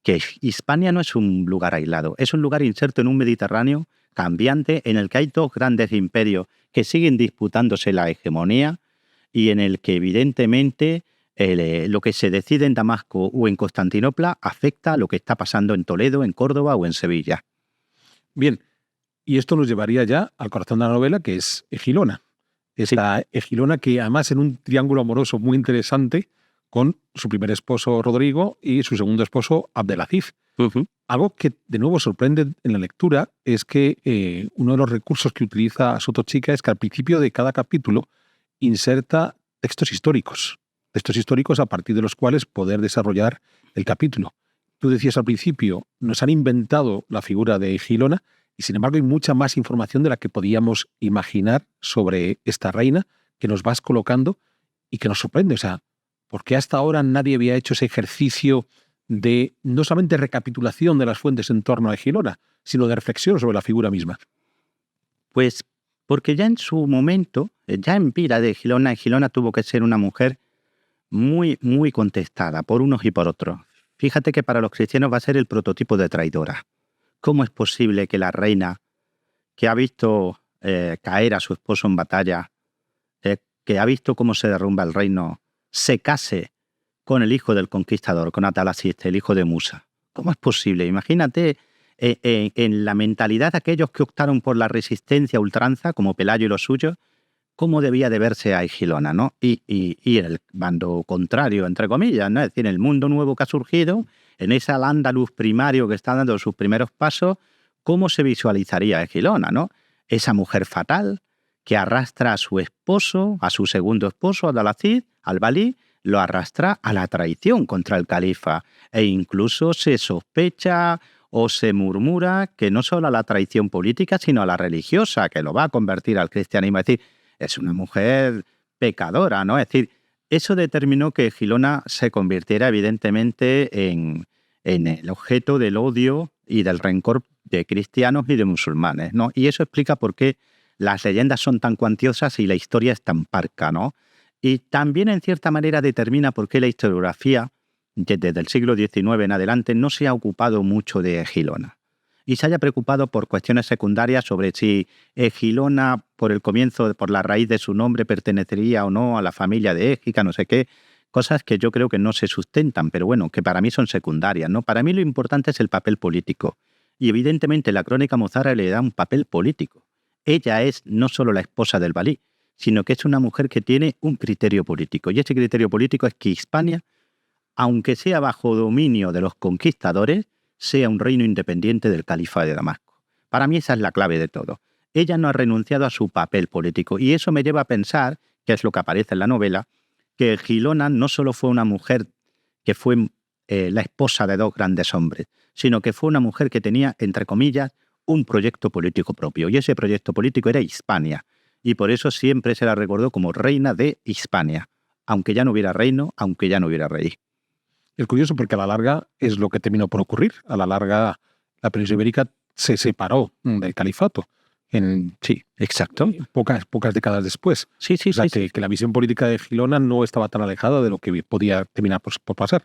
que Hispania no es un lugar aislado, es un lugar inserto en un Mediterráneo cambiante en el que hay dos grandes imperios que siguen disputándose la hegemonía y en el que evidentemente lo que se decide en Damasco o en Constantinopla afecta a lo que está pasando en Toledo, en Córdoba o en Sevilla.
Bien, y esto nos llevaría ya al corazón de la novela, que es Egilona. Esta Egilona que además en un triángulo amoroso muy interesante con su primer esposo Rodrigo y su segundo esposo Abdelaziz. Algo que de nuevo sorprende en la lectura es que uno de los recursos que utiliza Sotochica es que al principio de cada capítulo inserta textos históricos a partir de los cuales poder desarrollar el capítulo. Tú decías al principio, nos han inventado la figura de Egilona y sin embargo hay mucha más información de la que podíamos imaginar sobre esta reina que nos vas colocando y que nos sorprende. O sea, ¿por qué hasta ahora nadie había hecho ese ejercicio de no solamente recapitulación de las fuentes en torno a Egilona, sino de reflexión sobre la figura misma?
Pues porque ya en su momento, ya en vida de Egilona tuvo que ser una mujer muy, muy contestada por unos y por otros. Fíjate que para los cristianos va a ser el prototipo de traidora. ¿Cómo es posible que la reina, que ha visto caer a su esposo en batalla, que ha visto cómo se derrumba el reino, se case con el hijo del conquistador, con Atalasiste, el hijo de Musa. ¿Cómo es posible? Imagínate en la mentalidad de aquellos que optaron por la resistencia a ultranza, como Pelayo y los suyos, cómo debía de verse a Egilona, ¿no? Y en el bando contrario, entre comillas, ¿no? Es decir, en el mundo nuevo que ha surgido, en ese Al-Ándalus primario que está dando sus primeros pasos, ¿cómo se visualizaría Egilona, ¿no? Esa mujer fatal que arrastra a su esposo, a su segundo esposo, Adalacid, al-Balí, lo arrastra a la traición contra el califa. E incluso se sospecha o se murmura que no solo a la traición política, sino a la religiosa, que lo va a convertir al cristianismo. Es decir, es una mujer pecadora, ¿no? Es decir, eso determinó que Egilona se convirtiera evidentemente en el objeto del odio y del rencor de cristianos y de musulmanes, ¿no? Y eso explica por qué las leyendas son tan cuantiosas y la historia es tan parca, ¿no? Y también, en cierta manera, determina por qué la historiografía, desde el siglo XIX en adelante, no se ha ocupado mucho de Egilona y se haya preocupado por cuestiones secundarias sobre si Egilona, por el comienzo, por la raíz de su nombre, pertenecería o no a la familia de Égica, no sé qué, cosas que yo creo que no se sustentan, pero bueno, que para mí son secundarias, ¿no? Para mí lo importante es el papel político. Y evidentemente la crónica mozárabe le da un papel político. Ella es no solo la esposa del Balí, sino que es una mujer que tiene un criterio político. Y ese criterio político es que Hispania, aunque sea bajo dominio de los conquistadores, sea un reino independiente del califa de Damasco. Para mí esa es la clave de todo. Ella no ha renunciado a su papel político y eso me lleva a pensar, que es lo que aparece en la novela, que Egilona no solo fue una mujer que fue la esposa de dos grandes hombres, sino que fue una mujer que tenía, entre comillas, un proyecto político propio. Y ese proyecto político era Hispania. Y por eso siempre se la recordó como reina de Hispania, aunque ya no hubiera reino, aunque ya no hubiera rey.
Es curioso porque a la larga es lo que terminó por ocurrir. A la larga la península ibérica se separó del califato.
Sí, exacto.
Pocas décadas después.
Sí.
O sea, que la visión política de Egilona no estaba tan alejada de lo que podía terminar por pasar.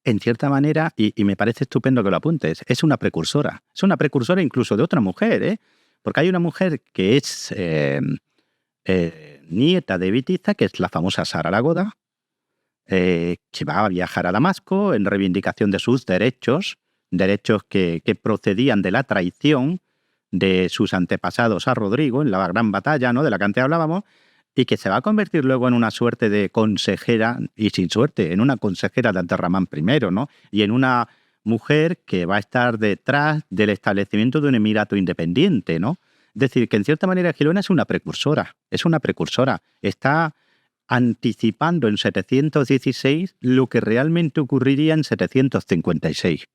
En cierta manera, y me parece estupendo que lo apuntes, es una precursora. Es una precursora incluso de otra mujer, ¿eh? Porque hay una mujer que es nieta de Bitiza, que es la famosa Sara la Goda, que va a viajar a Damasco en reivindicación de sus derechos que procedían de la traición de sus antepasados a Rodrigo en la gran batalla, ¿no?, de la que antes hablábamos, y que se va a convertir luego en una suerte de consejera, y sin suerte, en una consejera de Abderramán I, ¿no? Y en una mujer que va a estar detrás del establecimiento de un emirato independiente, ¿no? Es decir, que en cierta manera Egilona es una precursora, está anticipando en 716 lo que realmente ocurriría en 756.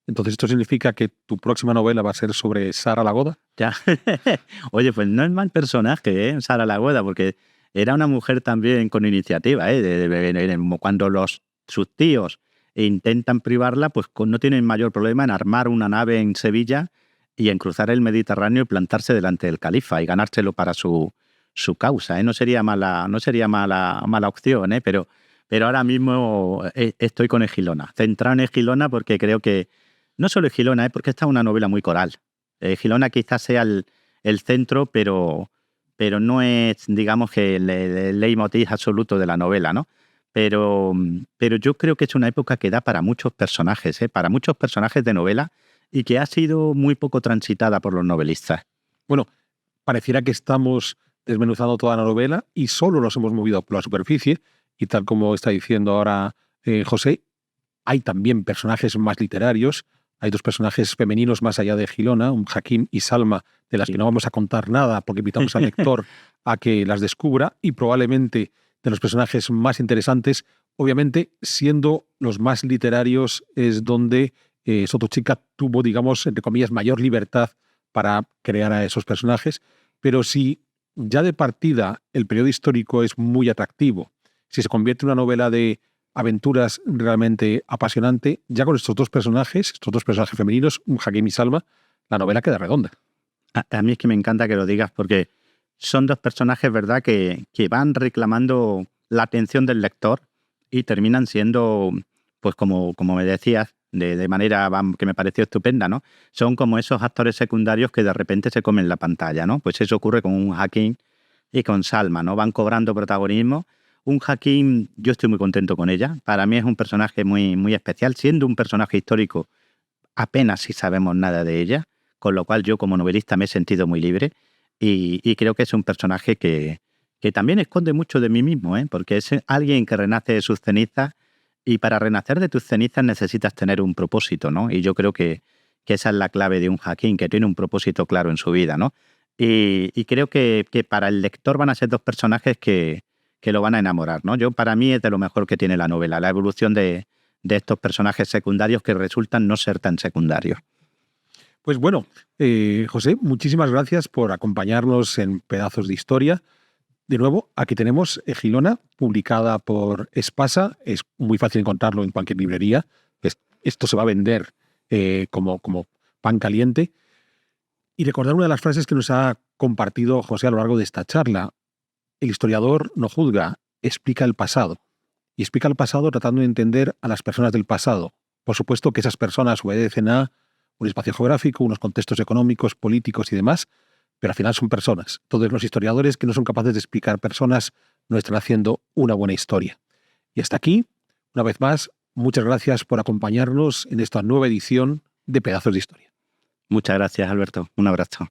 Entonces, ¿esto significa que tu próxima novela va a ser sobre Sara la Goda?
Ya. Oye, pues no es mal personaje, Sara la Goda, porque era una mujer también con iniciativa, cuando sus tíos intentan privarla, pues no tienen mayor problema en armar una nave en Sevilla y en cruzar el Mediterráneo y plantarse delante del califa y ganárselo para su causa, No sería mala opción, pero ahora mismo estoy con Egilona, centrado en Egilona porque creo que no solo Egilona, porque esta es una novela muy coral. Egilona quizás sea el centro, pero no es, digamos, que el leitmotiv absoluto de la novela, ¿no? Pero yo creo que es una época que da para muchos personajes, para muchos personajes de novela y que ha sido muy poco transitada por los novelistas.
Bueno, pareciera que estamos desmenuzando toda la novela y solo nos hemos movido por la superficie y tal como está diciendo ahora José, hay también personajes más literarios. Hay dos personajes femeninos más allá de Egilona, un Hakim y Salma, de las que no vamos a contar nada porque invitamos al lector a que las descubra, y probablemente de los personajes más interesantes, obviamente siendo los más literarios, es donde Sotochica tuvo, digamos, entre comillas, mayor libertad para crear a esos personajes. Pero si ya de partida el periodo histórico es muy atractivo, si se convierte en una novela de aventuras realmente apasionante, ya con estos dos personajes femeninos, un Hakim y Salma, la novela queda redonda.
A mí es que me encanta que lo digas porque son dos personajes, ¿verdad?, que van reclamando la atención del lector y terminan siendo, pues como me decías, de manera que me pareció estupenda, ¿no? Son como esos actores secundarios que de repente se comen la pantalla, ¿no? Pues eso ocurre con un Hakim y con Salma, ¿no? Van cobrando protagonismo. Hakim, yo estoy muy contento con ella. Para mí es un personaje muy, muy especial. Siendo un personaje histórico, apenas si sabemos nada de ella, con lo cual yo como novelista me he sentido muy libre y creo que es un personaje que también esconde mucho de mí mismo, porque es alguien que renace de sus cenizas y para renacer de tus cenizas necesitas tener un propósito, ¿no? Y yo creo que esa es la clave de un Hakim, que tiene un propósito claro en su vida, ¿no? Y creo que para el lector van a ser dos personajes que lo van a enamorar, ¿no? Para mí es de lo mejor que tiene la novela, la evolución de estos personajes secundarios que resultan no ser tan secundarios.
Pues bueno, José, muchísimas gracias por acompañarnos en Pedazos de Historia. De nuevo, aquí tenemos Egilona, publicada por Espasa. Es muy fácil encontrarlo en cualquier librería. Esto se va a vender como pan caliente. Y recordar una de las frases que nos ha compartido José a lo largo de esta charla. El historiador no juzga, explica el pasado. Y explica el pasado tratando de entender a las personas del pasado. Por supuesto que esas personas obedecen a un espacio geográfico, unos contextos económicos, políticos y demás, pero al final son personas. Todos los historiadores que no son capaces de explicar personas no están haciendo una buena historia. Y hasta aquí, una vez más, muchas gracias por acompañarnos en esta nueva edición de Pedazos de Historia.
Muchas gracias, Alberto. Un abrazo.